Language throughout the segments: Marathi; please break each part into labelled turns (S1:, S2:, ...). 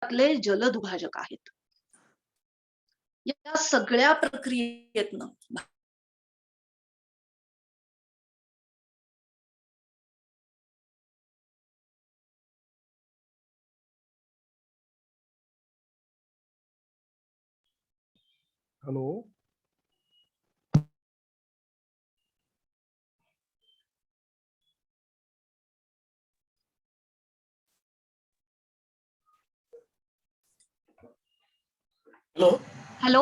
S1: भारतातले जलदुभाजक आहेत. या सगळ्या प्रक्रियेतनं
S2: हॅलो.
S3: हॅलो.
S1: हॅलो.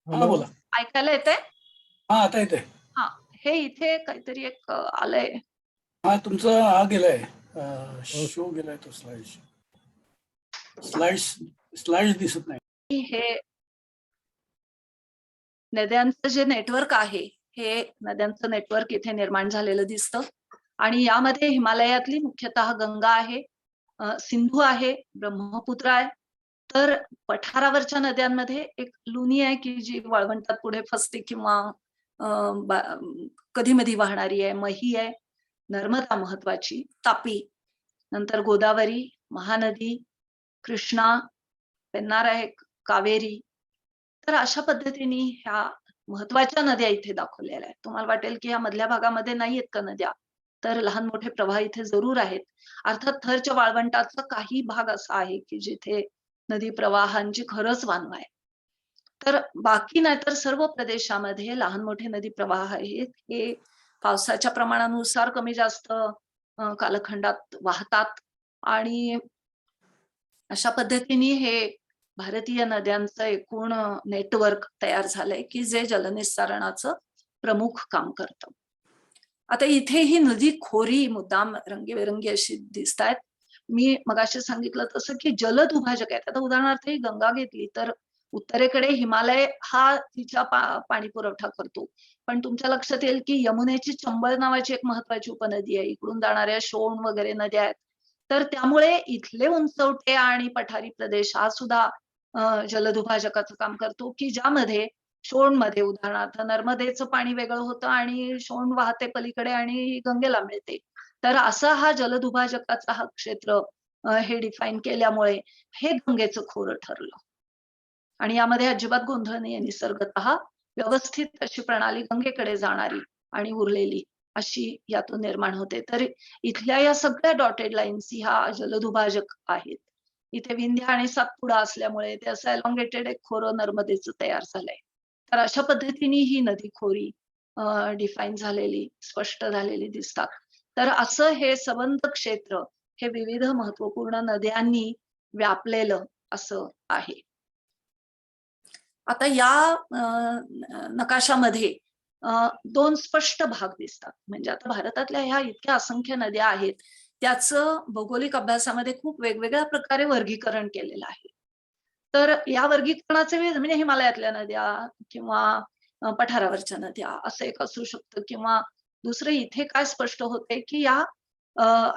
S3: हा बोला.
S1: ऐकायला येतंय?
S3: हा आता येते.
S1: हा, हे इथे काहीतरी एक आलंय.
S3: हा तुमचं हा गेलाय, शो गेलाय, तो स्लाइड्स दिसत नाही.
S1: हे नद्यांचं जे नेटवर्क आहे, हे नद्यांचं नेटवर्क इथे निर्माण झालेलं दिसतं आणि यामध्ये हिमालयातली मुख्यतः गंगा आहे, सिंधू आहे, ब्रह्मपुत्र आहे. तर पठारावरच्या नद्यांमध्ये एक लुनी आहे की जी वाळवंटात पुढे फसते किंवा कधी मधी वाहणारी आहे, मही आहे, नर्मदा महत्वाची, तापी, नंतर गोदावरी, महानदी, कृष्णा, पेन्नार आहे, कावेरी. तर अशा पद्धतीने ह्या महत्वाच्या नद्या इथे दाखवलेल्या आहेत. तुम्हाला वाटेल की ह्या मधल्या भागामध्ये नाही आहेत का नद्या, तर लहान मोठे प्रवाह इथे जरूर आहेत. अर्थात थरच्या वाळवंटाचा काही भाग असा आहे की जिथे नदी प्रवाहांची खरंच वानवा आहे. तर बाकी नाही तर सर्व प्रदेशामध्ये लहान मोठे नदी प्रवाह आहेत. हे पावसाच्या प्रमाणानुसार कमी जास्त कालखंडात वाहतात आणि अशा पद्धतीने हे भारतीय नद्यांचं एकूण नेटवर्क तयार झालंय की जे जलनिस्सारणाचं प्रमुख काम करतं. आता इथे ही नदी खोरी मुद्दाम रंगीबेरंगी अशी दिसतायत. मी मगाशी सांगितलं तसं की जलदुभाजक आहेत. आता उदाहरणार्थ ही गंगा घेतली तर उत्तरेकडे हिमालय हा तिचा पाणी पुरवठा करतो, पण तुमच्या लक्षात येईल की यमुनेची चंबळ नावाची एक महत्वाची उपनदी आहे, इकडून जाणाऱ्या शोण वगैरे नद्या आहेत. तर त्यामुळे इथले उंचवटे आणि पठारी प्रदेश हा सुद्धा जलदुभाजकाचं काम करतो की ज्यामध्ये शोण मध्ये उदाहरणार्थ नर्मदेचं पाणी वेगळं होतं आणि शोण वाहते पलीकडे आणि गंगेला मिळते. तर असा हा जलदुभाजकाचा हा क्षेत्र हे डिफाईन केल्यामुळे हे गंगेचं खोरं ठरलं आणि यामध्ये अजिबात गोंधळ नाहीये. निसर्गतः व्यवस्थित अशी प्रणाली गंगेकडे जाणारी आणि उरलेली अशी यातून निर्माण होते. तर इथल्या या सगळ्या डॉटेड लाईन्स ह्या जलदुभाजक आहेत. इथे विंध्य आणि सातपुडा असल्यामुळे ते असं एलॉंगेटेड एक खोरं नर्मदेचं तयार झालंय. तर अशा पद्धतीने ही नदी खोरी डिफाईन झालेली, स्पष्ट झालेली दिसतात. तर असं हे सबंध क्षेत्र हे विविध महत्वपूर्ण नद्यांनी व्यापलेलं असं आहे. आता या नकाशामध्ये दोन स्पष्ट भाग दिसतात. म्हणजे आता भारतातल्या ह्या इतक्या असंख्य नद्या आहेत, त्याचं भौगोलिक अभ्यासामध्ये खूप वेगवेगळ्या प्रकारे वर्गीकरण केलेलं आहे. तर या वर्गीकरणाचे म्हणजे हिमालयातल्या नद्या किंवा पठारावरच्या नद्या असं एक असू शकतं, किंवा दुसरं इथे काय स्पष्ट होते की या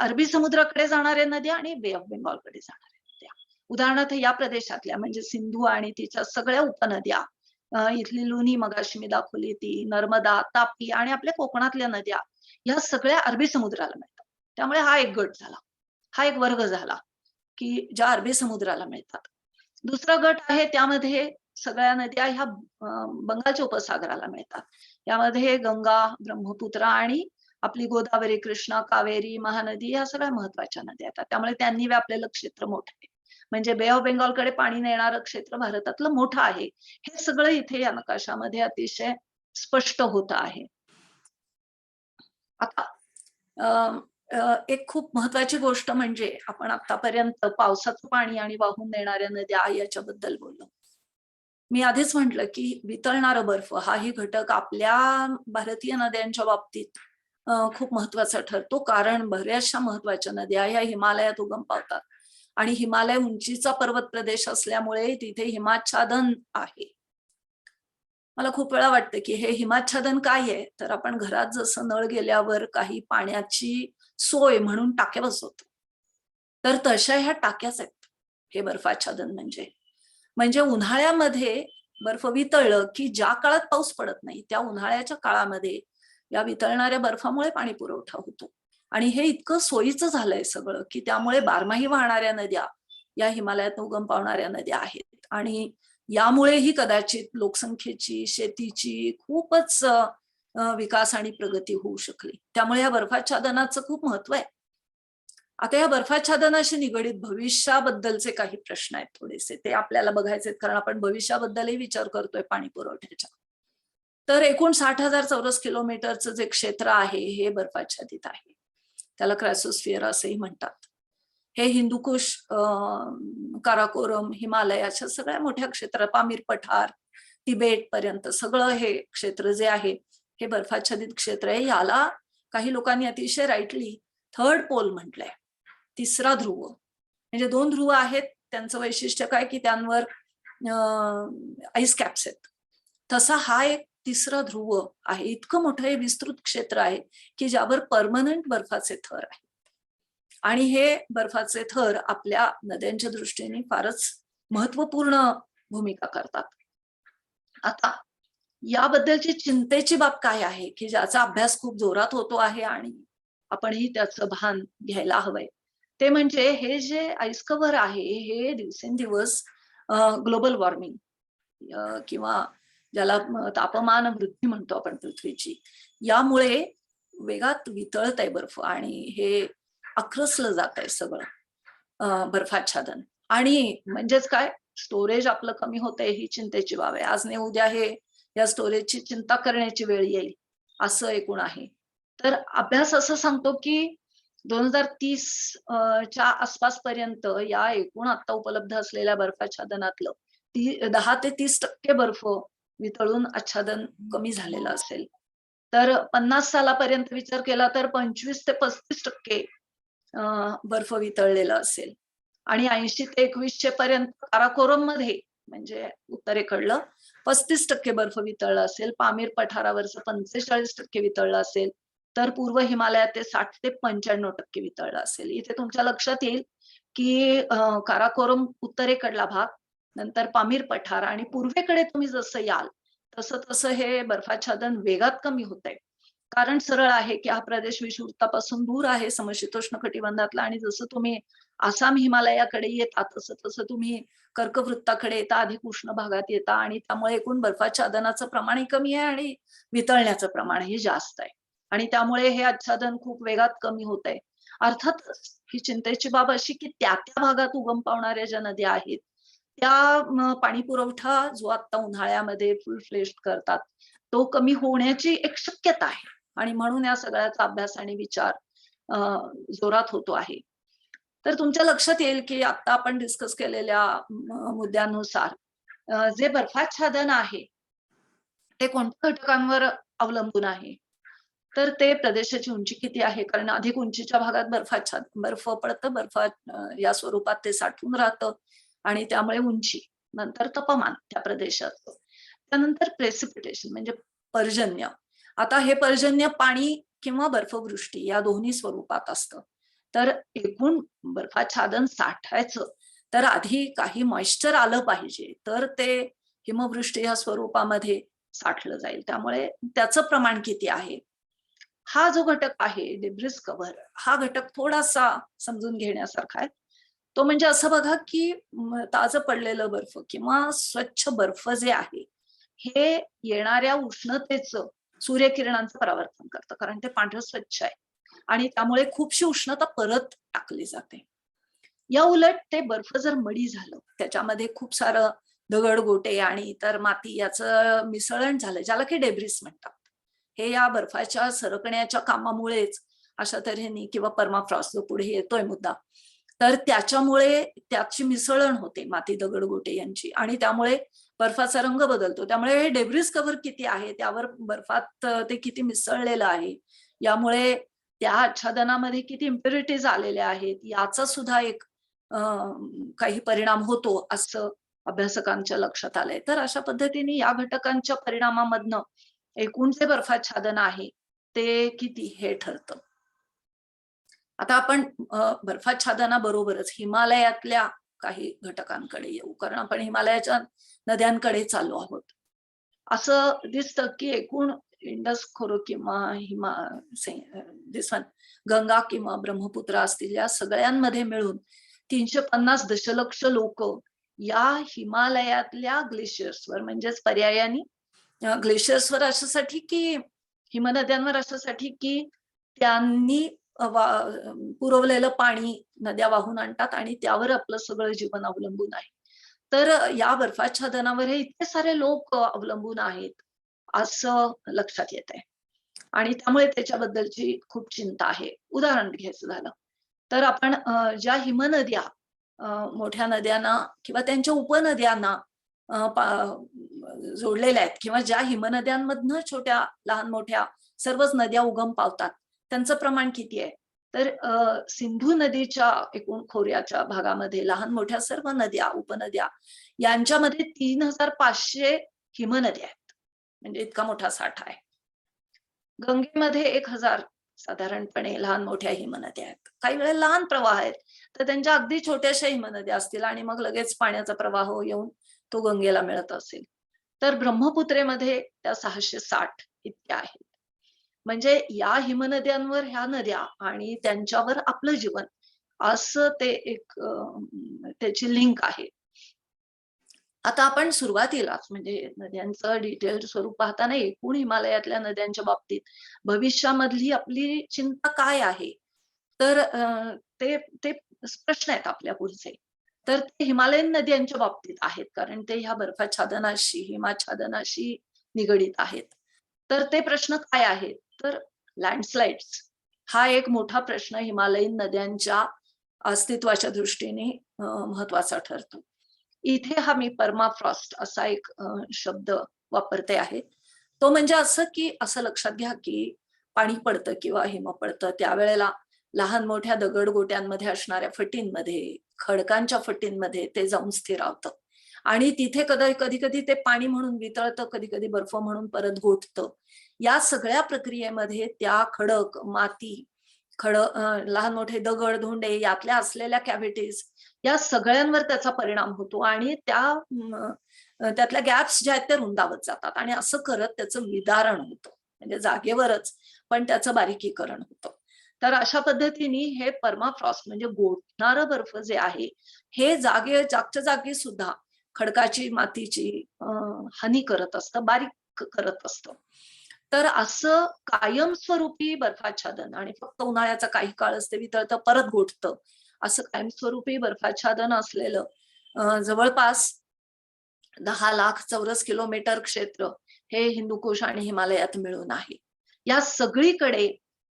S1: अरबी समुद्राकडे जाणाऱ्या नद्या आणि बे ऑफ बेंगॉलकडे जाणाऱ्या नद्या. उदाहरणार्थ या प्रदेशातल्या म्हणजे सिंधू आणि तिच्या सगळ्या उपनद्या, इथली लुनी मगाशी मी दाखवली ती, नर्मदा, तापी आणि आपल्या कोकणातल्या नद्या, या सगळ्या अरबी समुद्राला मिळतात. त्यामुळे हा एक गट झाला, हा एक वर्ग झाला की ज्या अरबी समुद्राला मिळतात. दुसरा गट आहे त्यामध्ये सगळ्या नद्या ह्या बंगालच्या उपसागराला मिळतात. यामध्ये गंगा, ब्रह्मपुत्र आणि आपली गोदावरी, कृष्णा, कावेरी, महानदी या सगळ्या महत्वाच्या नद्या येतात. त्यामुळे त्यांनी व्यापलेलं क्षेत्र मोठं आहे. म्हणजे बे ऑफ बेंगॉलकडे पाणी नेणारं क्षेत्र भारतातलं मोठं आहे. हे सगळं इथे या नकाशामध्ये अतिशय स्पष्ट होत आहे. आता एक खूप महत्वाची गोष्ट म्हणजे आपण आतापर्यंत पावसाचं पाणी आणि वाहून नेणाऱ्या नद्या याच्याबद्दल बोललो. मी आधीच म्हटलं की वितळणारं बर्फ हाही घटक आपल्या भारतीय नद्यांच्या बाबतीत खूप महत्वाचा ठरतो, कारण बऱ्याचशा महत्वाच्या नद्या ह्या हिमालयात उगम पावतात आणि हिमालय उंचीचा पर्वत प्रदेश असल्यामुळे तिथे हिमाच्छादन आहे. मला खूप वेळा वाटतं की हे हिमाच्छादन काय आहे, तर आपण घरात जसं नळ गेल्यावर काही पाण्याची सोय म्हणून टाक्या बसवतो, तर तशा ह्या टाक्याच आहेत हे बर्फाच्छादन. म्हणजे उन्हाळ्यामध्ये बर्फ वितळलं की ज्या काळात पाऊस पडत नाही त्या उन्हाळ्याच्या काळामध्ये या वितळणाऱ्या बर्फामुळे पाणी पुरवठा होतो. आणि हे इतकं सोयीचं झालंय सगळं की त्यामुळे बारमाही वाहणाऱ्या नद्या या हिमालयात उगम पावणाऱ्या नद्या आहेत. आणि यामुळेही कदाचित लोकसंख्येची, शेतीची खूपच विकास आणि प्रगती होऊ शकली. त्यामुळे या बर्फाच्छादनाचं खूप महत्व आहे. आता या बर्फाच्छादनाशी निगडीत भविष्याबद्दलचे काही प्रश्न आहेत थोडेसे, ते आपल्याला बघायचे आहेत, कारण आपण भविष्याबद्दलही विचार करतोय पाणी पुरवठ्याच्या. तर एकूण 60,000 चौरस किलोमीटरचं जे क्षेत्र आहे हे बर्फाच्छादित आहे. त्याला क्रायसोस्फिअर असंही म्हणतात. हे हिंदुकुश, काराकोरम, हिमालय अशा सगळ्या मोठ्या क्षेत्र, पामीर पठार, तिबेट पर्यंत सगळं हे क्षेत्र जे आहे हे बर्फाच्छादित क्षेत्र आहे. याला काही लोकांनी अतिशय राईटली थर्ड पोल म्हटलंय, तिसरा ध्रुव. म्हणजे 2 ध्रुव आहेत, त्यांचं वैशिष्ट्य काय की त्यांवर आईस कॅप्स आहेत. तसा हा एक तिसरा ध्रुव आहे. इतकं मोठं हे विस्तृत क्षेत्र आहे की ज्यावर परमनंट बर्फाचे थर आहे. आणि हे बर्फाचे थर आपल्या नद्यांच्या दृष्टीने फारच महत्वपूर्ण भूमिका करतात. आता याबद्दलची चिंतेची बाब काय आहे की ज्याचा अभ्यास खूप जोरात होतो आहे आणि आपणही त्याचं भान घ्यायला हवंय, ते म्हणजे हे जे आईस कव्हर आहे हे दिवसेंदिवस ग्लोबल वॉर्मिंग किंवा ज्याला तापमान वृद्धी म्हणतो आपण पृथ्वीची, यामुळे वेगात वितळत बर्फ आणि हे आक्रसलं जात आहे सगळं बर्फाच्छादन. आणि म्हणजेच काय, स्टोरेज आपलं कमी होतंय ही चिंतेची बाब आहे. आज नाही उद्या हे या स्टोरेजची चिंता करण्याची वेळ येईल असं एकूण आहे. तर अभ्यास असं सांगतो की 2030 च्या आसपास पर्यंत या एकूण आता उपलब्ध असलेल्या बर्फाच्छादनातलं 10 ते 30% बर्फ वितळून आच्छादन कमी झालेलं असेल. तर 50 सालापर्यंत विचार केला तर 25 ते 35% बर्फ वितळलेला असेल. आणि 80 ते 2100 पर्यंत काराकोरम मध्ये म्हणजे उत्तरेकडलं 35% बर्फ वितळला असेल. पामीर पठारावरचं 45% वितळलं असेल. तर पूर्व हिमालयात ते 60 ते 95% वितळलं असेल. इथे तुमच्या लक्षात येईल की काराकोरम उत्तरेकडला भाग, नंतर पामीर पठार आणि पूर्वेकडे तुम्ही जसं याल तसं तसं हे बर्फाच्छादन वेगात कमी होतंय. कारण सरळ आहे की हा प्रदेश विषुववृत्तापासून दूर आहे, समशीतोष्ण कटिबंधातला, आणि जसं तुम्ही आसाम हिमालयाकडे येता तसं तसं तुम्ही कर्कवृत्ताकडे येता, अधिक उष्ण भागात येता, आणि त्यामुळे एकूण बर्फाच्छादनाचं प्रमाणही कमी आहे आणि वितळण्याचं प्रमाणही जास्त आहे. आणि त्यामुळे हे आच्छादन खूप वेगात कमी होत आहे. अर्थातच ही चिंतेची बाब अशी की त्या भागात उगम पावणाऱ्या ज्या नद्या आहेत त्या पाणी पुरवठा जो आता उन्हाळ्यामध्ये फुल फ्लेश्ड करतात तो कमी होण्याची एक शक्यता आहे. आणि म्हणून या सगळ्याचा अभ्यास आणि विचार जोरात होतो आहे. तर तुमच्या लक्षात येईल की आता आपण डिस्कस केलेल्या मुद्द्यानुसार जे बर्फाच्छादन आहे ते कोणत्या घटकांवर अवलंबून आहे. तर ते प्रदेशाची उंची किती आहे, कारण अधिक उंचीच्या भागात बर्फ पडतं, या स्वरूपात ते साठून राहतं आणि त्यामुळे उंची, नंतर तापमान त्या प्रदेशाचं, त्यानंतर प्रेसिपिटेशन म्हणजे पर्जन्य. आता हे पर्जन्य पाणी किंवा बर्फवृष्टी या दोन्ही स्वरूपात असतं. तर एकूण बर्फाच्छादन साठायचं तर आधी काही मॉइश्चर आलं पाहिजे, तर ते हिमवृष्टी या स्वरूपामध्ये साठलं जाईल. त्यामुळे त्याचं प्रमाण किती आहे, हा जो घटक आहे डेब्रिस कव्हर, हा घटक थोडासा समजून घेण्यासारखा आहे. तो म्हणजे असं बघा की ताजं पडलेलं बर्फ किंवा स्वच्छ बर्फ जे आहे हे येणाऱ्या उष्णतेचं, सूर्यकिरणांचं परावर्तन करतं, कारण ते पांढरं स्वच्छ आहे आणि त्यामुळे खूपशी उष्णता परत टाकली जाते. या उलट ते बर्फ जर मडी झालं, त्याच्यामध्ये खूप सारं दगड गोटे आणि इतर माती याचं मिसळण झालं, ज्याला की डेब्रिस म्हणतात. हे या बर्फाच्या सरकण्याच्या कामामुळेच अशा तऱ्हेने, किंवा परमाफ्रॉस्ट जो पुढे येतोय मुद्दा, तर त्याच्यामुळे त्याची मिसळण होते माती दगड गोटे यांची, आणि त्यामुळे बर्फाचा रंग बदलतो. त्यामुळे हे डेब्रिस कव्हर किती आहे, त्यावर बर्फात ते किती मिसळलेलं आहे, यामुळे त्या आच्छादनामध्ये किती इम्प्युरिटीज आलेल्या आहेत याचा सुद्धा एक काही परिणाम होतो असं अभ्यासकांच्या लक्षात आलंय. तर अशा पद्धतीने या घटकांच्या परिणामामधनं एकूण जे बर्फाच्छादन आहे ते किती हे ठरतं. आता आपण बर्फाच्छादनाबरोबरच हिमालयातल्या काही घटकांकडे येऊ, कारण आपण हिमालयाच्या नद्यांकडे चाललो आहोत. असं दिसतं की एकूण इंडस खोरं किंवा गंगा किंवा ब्रह्मपुत्रा असतील, या सगळ्यांमध्ये मिळून 350 दशलक्ष लोक या हिमालयातल्या ग्लेशियर्सवर म्हणजेच पर्यायाने ग्लेशियर्सवर अशासाठी की हिमनद्यांवर अशासाठी की त्यांनी पुरवलेलं पाणी नद्या वाहून आणतात आणि त्यावर आपलं सगळं जीवन अवलंबून आहे. तर या बर्फाच्छादनावर हे इतके सारे लोक अवलंबून आहेत असं लक्षात येत आहे आणि त्यामुळे त्याच्याबद्दलची खूप चिंता आहे. उदाहरण घ्यायचं झालं तर आपण ज्या हिमनद्या मोठ्या नद्यांना किंवा त्यांच्या उपनद्यांना जोडलेल्या आहेत किंवा ज्या हिमनद्यांमधनं छोट्या लहान मोठ्या सर्वच नद्या उगम पावतात त्यांचं प्रमाण किती आहे तर सिंधू नदीच्या एकूण खोऱ्याच्या भागामध्ये लहान मोठ्या सर्व नद्या उपनद्या यांच्यामध्ये 3500 हिमनद्या आहेत म्हणजे इतका मोठा साठा आहे. गंगेमध्ये 1000 साधारणपणे लहान मोठ्या हिमनद्या आहेत. काही वेळेला लहान प्रवाह आहेत तर त्यांच्या अगदी छोट्याशा हिमनद्या असतील आणि मग लगेच पाण्याचा प्रवाह येऊन तो गंगेला मिळत असेल. तर ब्रह्मपुत्रेमध्ये त्या 660 इतक्या आहेत. म्हणजे या हिमनद्यांवर ह्या नद्या आणि त्यांच्यावर आपलं जीवन असं ते एक त्याची लिंक आहे. आता आपण सुरुवातीलाच म्हणजे नद्यांचं डिटेल स्वरूप पाहताना एकूण हिमालयातल्या नद्यांच्या बाबतीत भविष्यामधली आपली चिंता काय आहे तर ते ते प्रश्न आहेत आपल्या पुढचे. तर ते हिमालयन नद्यांच्या बाबतीत आहेत कारण ते ह्या बर्फाच्छादनाशी हिमाच्छादनाशी निगडीत आहेत. तर ते प्रश्न काय आहेत तर लँडस्लाइड्स हा एक मोठा प्रश्न हिमालयीन नद्यांच्या अस्तित्वाच्या दृष्टीने महत्वाचा ठरतो. इथे हा मी परमाफ्रॉस्ट असा एक शब्द वापरते आहे. तो म्हणजे असं की असं लक्षात घ्या की पाणी पडतं किंवा हिम पडतं त्यावेळेला लहान मोठ्या दगडगोट्यांमध्ये असणाऱ्या फटींमध्ये खडकांच्या फटींमध्ये ते जाऊन स्थिरावतं आणि तिथे कधी कधी ते पाणी म्हणून वितळतं कधी कधी बर्फ म्हणून परत गोठतं. या सगळ्या प्रक्रियेमध्ये त्या खडक माती लहान मोठे दगड धोंडे यातल्या असलेल्या कॅव्हिटीज या सगळ्यांवर त्याचा परिणाम होतो आणि त्यातल्या गॅप्स ज्या आहेत त्या रुंदावत जातात आणि असं करत त्याचं विदारण होतं म्हणजे जागेवरच पण त्याचं बारीकीकरण होतं. तर अशा पद्धतीने हे परमाफ्रॉस्ट म्हणजे गोठणारं बर्फ जे आहे हे जागच्या जागी सुद्धा खडकाची मातीची हानी करत असतं बारीक करत असतं. तर असं कायमस्वरूपी बर्फाच्छादन आणि फक्त उन्हाळ्याचा काही काळच ते वितळतं परत गोठतं असं कायमस्वरूपी बर्फाच्छादन असलेलं जवळपास 10 लाख चौरस किलोमीटर क्षेत्र हे हिंदुकुश आणि हिमालयात मिळून आहे. या सगळीकडे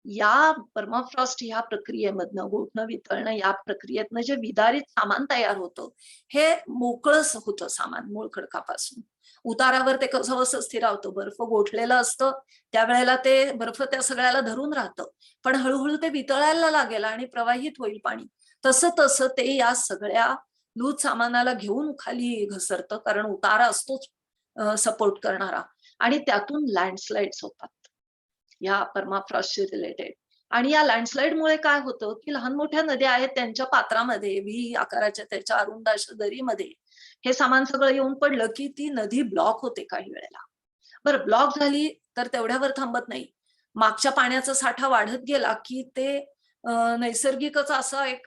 S1: या परमाफ्रॉस्ट ह्या प्रक्रियेमधनं गोठणं वितळणं या प्रक्रियेतनं जे विदारित सामान तयार होतं हे मोकळंच होतं सामान मूळ खडकापासून. उतारावर ते कसं स्थिरावतं बर्फ गोठलेलं असतं त्यावेळेला ते बर्फ त्या सगळ्याला धरून राहतं पण हळूहळू ते वितळायला लागेल आणि प्रवाहित होईल पाणी तसं तसं ते या सगळ्या लूज सामानाला घेऊन खाली घसरतं कारण उतारा असतोच सपोर्ट करणारा आणि त्यातून लँडस्लाइड्स होतात या परमाफ्रॉस्टशी रिलेटेड. आणि या लँडस्लाइडमुळे काय होतं की लहान मोठ्या नद्या आहेत त्यांच्या पात्रामध्ये व्ही आकाराच्या त्याच्या अरुंद अशा दरीमध्ये हे सामान सगळं येऊन पडलं की ती नदी ब्लॉक होते काही वेळेला. बरं ब्लॉक झाली तर तेवढ्यावर थांबत नाही. मागच्या पाण्याचा साठा वाढत गेला की ते नैसर्गिकच असा एक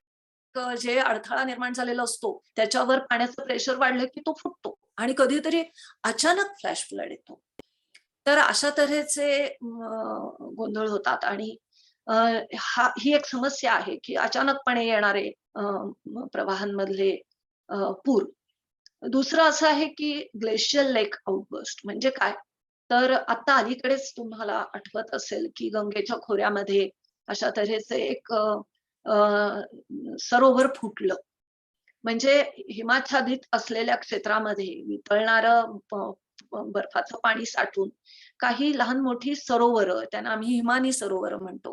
S1: जे अडथळा निर्माण झालेला असतो त्याच्यावर पाण्याचं प्रेशर वाढलं की तो फुटतो आणि कधीतरी अचानक फ्लॅश फ्लड येतो. तर अशा तऱ्हेचे गोंधळ होतात आणि ही एक समस्या आहे की अचानकपणे येणारे प्रवाहांमधले पूर. दुसरं असं आहे की ग्लेशियल लेक आउटबर्स्ट म्हणजे काय तर आता अलीकडेच तुम्हाला आठवत असेल की गंगेच्या खोऱ्यामध्ये अशा तऱ्हेचे एक सरोवर फुटलं. म्हणजे हिमाच्छादित असलेल्या क्षेत्रामध्ये वितळणारं बर्फाचं पाणी साठून काही लहान मोठी सरोवरं त्यांना आम्ही हिमानी सरोवर म्हणतो.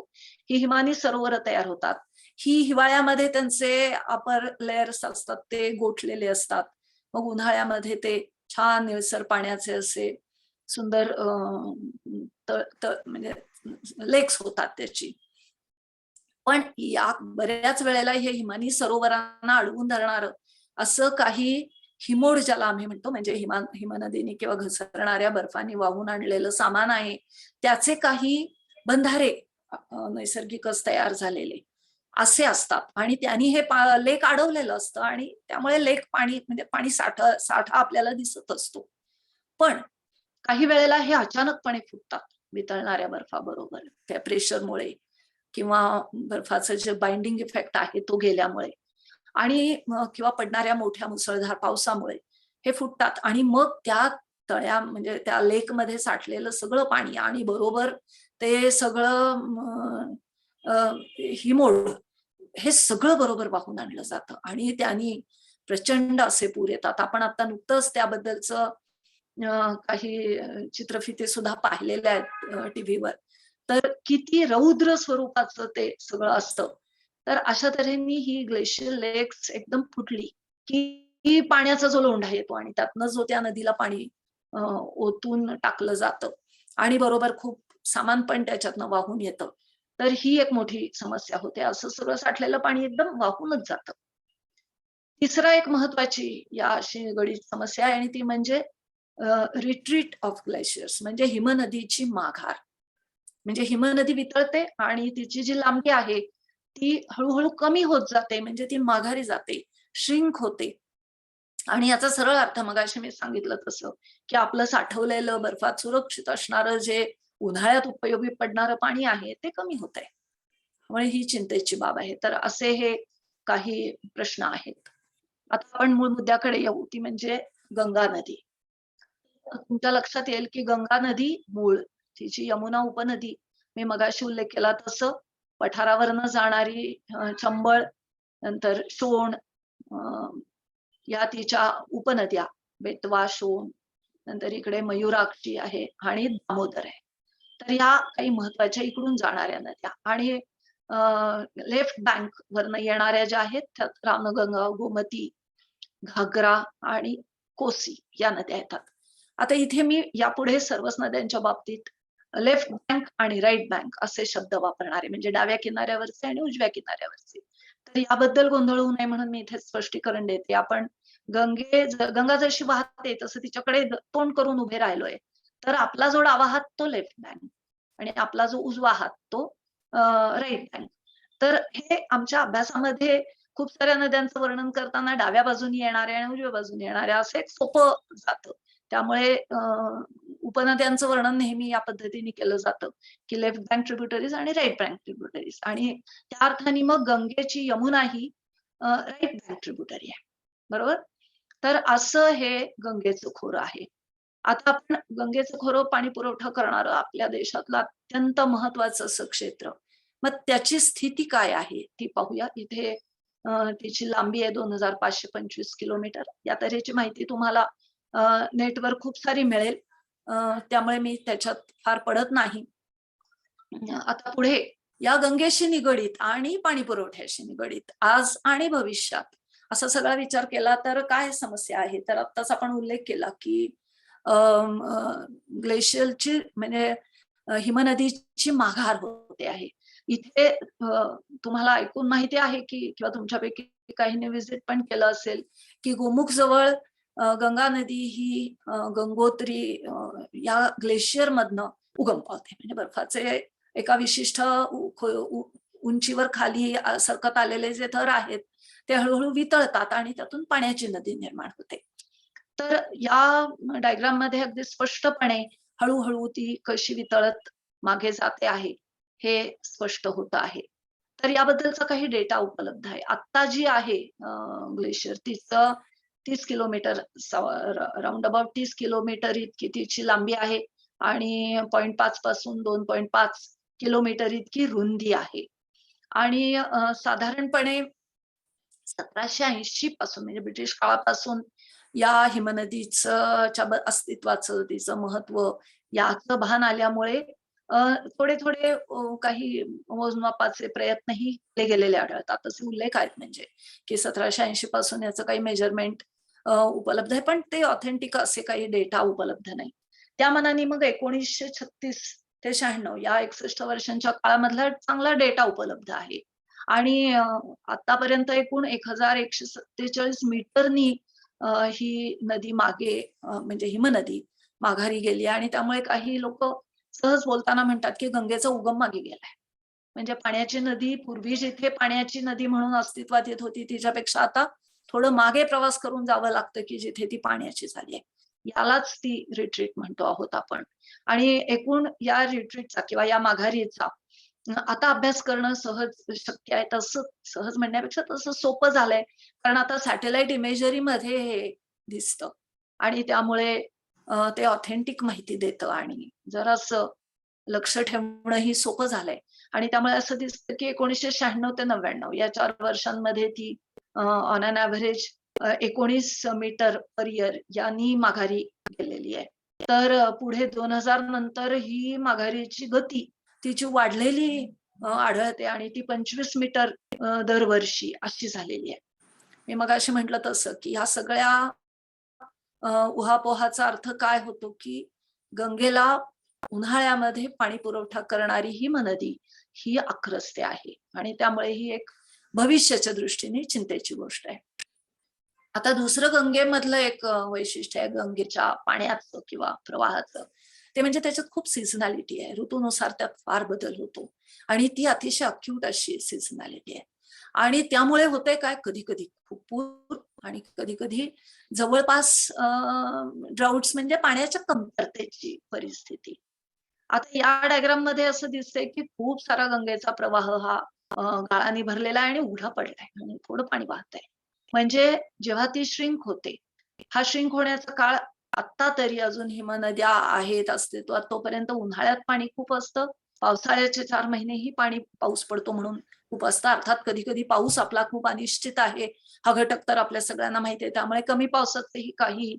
S1: ही हिमानी सरोवर तयार होतात. ही हिवाळ्यामध्ये त्यांचे अपर लेयर्स असतात ते गोठलेले असतात. मग उन्हाळ्यामध्ये ते छान निळसर पाण्याचे असे सुंदर म्हणजे लेक्स होतात त्याची. पण या बऱ्याच वेळेला हे हिमानी सरोवरांना अडवून धरणार असं काही हिमोड ज्याला आम्ही म्हणतो म्हणजे हिमनदीने किंवा घसरणाऱ्या बर्फाने वाहून आणलेलं सामान आहे त्याचे काही बंधारे नैसर्गिकच तयार झालेले असे असतात आणि त्यांनी हे लेक अडवलेलं असतं आणि त्यामुळे लेक पाणी म्हणजे पाणी साठा आपल्याला दिसत असतो. पण काही वेळेला हे अचानकपणे फुटतात वितळणाऱ्या बर्फाबरोबर त्या प्रेशरमुळे किंवा बर्फाचं जे बाइंडिंग इफेक्ट आहे तो गेल्यामुळे आणि किंवा पडणाऱ्या मोठ्या मुसळधार पावसामुळे हे फुटतात आणि मग त्या तळ्या म्हणजे त्या लेकमध्ये साठलेलं सगळं पाणी आणि बरोबर ते सगळं हिमोड हे सगळं बरोबर वाहून आणलं जातं आणि त्यांनी प्रचंड असे पूर येतात. आपण आता नुकतंच त्याबद्दलचं काही चित्रफिती सुद्धा पाहिलेल्या आहेत टीव्हीवर. तर किती रौद्र स्वरूपाचं ते सगळं असतं. तर अशा तऱ्हेने ही ग्लेशियल लेक्स एकदम फुटली की पाण्याचा जो लोंढा येतो आणि त्यातनं जो त्या नदीला पाणी ओतून टाकलं जातं आणि बरोबर खूप सामान पण त्याच्यातनं वाहून येतं. तर ही एक मोठी समस्या होते. असं सगळं साठलेलं पाणी एकदम वाहूनच जातं. तिसरा एक महत्वाची याशी निगडीत समस्या आहे आणि ती म्हणजे रिट्रीट ऑफ ग्लेशियर्स म्हणजे हिमनदीची माघार. म्हणजे हिमनदी वितळते आणि तिची जी लांबी आहे ती हळूहळू कमी होत जाते म्हणजे ती माघारी जाते, श्रिंक होते. आणि याचा सरळ अर्थ मगाशी मी सांगितलं तसं, की आपलं साठवलेलं बर्फात सुरक्षित असणारं जे उन्हाळ्यात उपयोगी पडणारं पाणी आहे ते कमी होतंय. त्यामुळे ही चिंतेची बाब आहे. तर असे हे काही प्रश्न आहेत. आता आपण मूळ मुद्द्याकडे येऊ, ती म्हणजे गंगा नदी. तुमच्या लक्षात येईल, की गंगा नदी मूळ तिची यमुना उपनदी मी मगाशी उल्लेख केला तसं पठारावरनं जाणारी चंबळ, नंतर शोण अ, या तिच्या उपनद्या बेतवा, शोण, नंतर इकडे मयुराक्षी आहे आणि दामोदर आहे. तर या काही महत्वाच्या इकडून जाणाऱ्या नद्या आणि लेफ्ट बँक वरनं येणाऱ्या ज्या आहेत त्यात रामगंगा, गोमती, घागरा आणि कोसी या नद्या येतात. आता इथे मी यापुढे सर्वच नद्यांच्या बाबतीत लेफ्ट बँक आणि राईट बँक असे शब्द वापरणार आहे म्हणजे डाव्या किनाऱ्यावरचे आणि उजव्या किनाऱ्यावरचे. तर याबद्दल गोंधळ होऊ नये म्हणून मी इथे स्पष्टीकरण देते. आपण गंगा जशी वाहते तसं तिच्याकडे तोंड करून उभे राहिलोय. तर आपला जो डावा हात तो लेफ्ट बँक आणि आपला जो उजवा हात तो राईट बँक. तर हे आमच्या अभ्यासामध्ये खूप साऱ्या नद्यांचं वर्णन करताना डाव्या बाजूनी येणाऱ्या आणि उजव्या बाजूनी येणाऱ्या असं एक सोपं जातं. त्यामुळे उपनद्यांचं वर्णन नेहमी या पद्धतीने केलं जातं, की लेफ्ट बँक ट्रिब्युटरीज आणि राईट बँक ट्रिब्युटरीज आणि त्या अर्थाने मग गंगेची यमुना ही राईट बँक ट्रिब्युटरी आहे. बरोबर? तर असं हे गंगेचं खोरं आहे. आता आपण गंगेचं खोरं पाणी पुरवठा करणारं आपल्या देशातलं अत्यंत महत्वाचं असं क्षेत्र. मग त्याची स्थिती काय आहे ती पाहूया. इथे तिची लांबी आहे 2525 किलोमीटर. या तऱ्हेची माहिती तुम्हाला नेटवर खूप सारी मिळेल. त्यामुळे मी त्याच्यात फार पडत नाही. आता पुढे या गंगेशी निगडीत आणि पाणी पुरवठ्याशी निगडीत आज आणि भविष्यात असा सगळा विचार केला तर काय समस्या आहे? तर आत्ताच आपण उल्लेख केला, की ग्लेशियरची म्हणजे हिमनदीची माघार होते आहे. इथे तुम्हाला ऐकून माहिती आहे, की किंवा तुमच्यापैकी काहींनी व्हिजिट पण केलं असेल, की गोमुख जवळ गंगा नदी ही गंगोत्री या ग्लेशियर मधनं उगम पावते. म्हणजे बर्फाचे एका विशिष्ट उंचीवर खाली सरकत आलेले जे थर आहेत, ते हळूहळू वितळतात आणि त्यातून पाण्याची नदी निर्माण होते. तर या डायग्राम मध्ये अगदी स्पष्टपणे हळूहळू ती कशी वितळत मागे जाते आहे, हे स्पष्ट होत आहे. तर याबद्दलचा काही डेटा उपलब्ध आहे. आत्ता जी आहे ग्लेशियर तिचं 30 किलोमीटर राउंड अबाउट 30 किलोमीटर इतकी तिची लांबी आहे आणि 0.5 पासून 2.5 किलोमीटर इतकी रुंदी आहे. आणि साधारणपणे 1780 पासून म्हणजे ब्रिटिश काळापासून या हिमनदीचं अस्तित्वाचं, तिचं महत्व याचं भान आल्यामुळे थोडे-थोडे काही मोजमापाचे प्रयत्नही केले गेलेले आढळतात. असे उल्लेख आहेत म्हणजे, की 1780 पासून याचं काही मेजरमेंट उपलब्ध आहे, पण ते ऑथेंटिक असे काही डेटा उपलब्ध नाही. त्या मानाने मग 1936 ते 96 या 61 वर्षांच्या काळामधला चांगला डेटा उपलब्ध आहे. आणि आतापर्यंत एकूण 1147 मीटरनी ही नदी मागे म्हणजे हिमनदी माघारी गेली आणि त्यामुळे काही लोक सहज बोलताना म्हणतात, की गंगेचा उगम मागे गेलाय. म्हणजे पाण्याची नदी पूर्वी जिथे पाण्याची नदी म्हणून अस्तित्वात येत होती तिच्यापेक्षा आता थोडं मागे प्रवास करून जावं लागतं की जिथे ती पाण्याची झाली आहे. यालाच ती रिट्रीट म्हणतो आहोत आपण. आणि एकूण या रिट्रीटचा किंवा या माघारीचा आता अभ्यास करणं सहज शक्य आहे. तसं सहज म्हणण्यापेक्षा तसं सोपं झालंय. कारण आता सॅटेलाइट इमेजरी मध्ये हे दिसतं आणि त्यामुळे ते ऑथेंटिक माहिती देतं आणि जरासं लक्ष ठेवणंही सोपं झालंय. आणि त्यामुळे असं दिसतं की 1996 ते 99 या 4 वर्षांमध्ये ती on an average 19 metre per year यांनी माघारी गेलेली आहे. तर पुढे 2000 नंतर ही माघारीची गती तिची वाढलेली आढळते आणि ती 25 मीटर दरवर्षी अशी झालेली आहे. मी मगाशी म्हटलं तसं की ह्या सगळ्या उहापोहाचा अर्थ काय होतो की गंगेला उन्हाळ्यामध्ये पाणी पुरवठा करणारी ही नदी ही आक्रस्ते आहे आणि त्यामुळे ही एक भविष्याच्या दृष्टीने चिंतेची गोष्ट आहे. आता दुसरं गंगेमधलं एक वैशिष्ट्य आहे गंगेच्या पाण्याचं किंवा प्रवाहाचं, ते म्हणजे त्याच्यात खूप सीझनॅलिटी आहे. ऋतूनुसार त्यात फार बदल होतो आणि ती अतिशय अक्यूट अशी सीझनॅलिटी आहे. आणि त्यामुळे होते काय, कधी कधी खूप पूर आणि कधी कधी जवळपास ड्राउट्स म्हणजे पाण्याच्या कमतरतेची परिस्थिती. आता या डायग्राम मध्ये असं दिसतंय की खूप सारा गंगेचा प्रवाह हा गाळाने भरलेला आहे आणि उघडा पडलाय आणि थोडं पाणी वाहतंय. म्हणजे जेव्हा ती श्रिंक होते, हा श्रिंक होण्याचा काळ आत्ता तरी अजून हिमनद्या आहेत अस्तित्वात तोपर्यंत उन्हाळ्यात पाणी खूप असतं. पावसाळ्याचे 4 महिनेही पाऊस पडतो म्हणून खूप असतं. अर्थात कधी कधी पाऊस आपला खूप अनिश्चित आहे हा घटक तर आपल्या सगळ्यांना माहिती आहे. त्यामुळे कमी पावसाचेही काही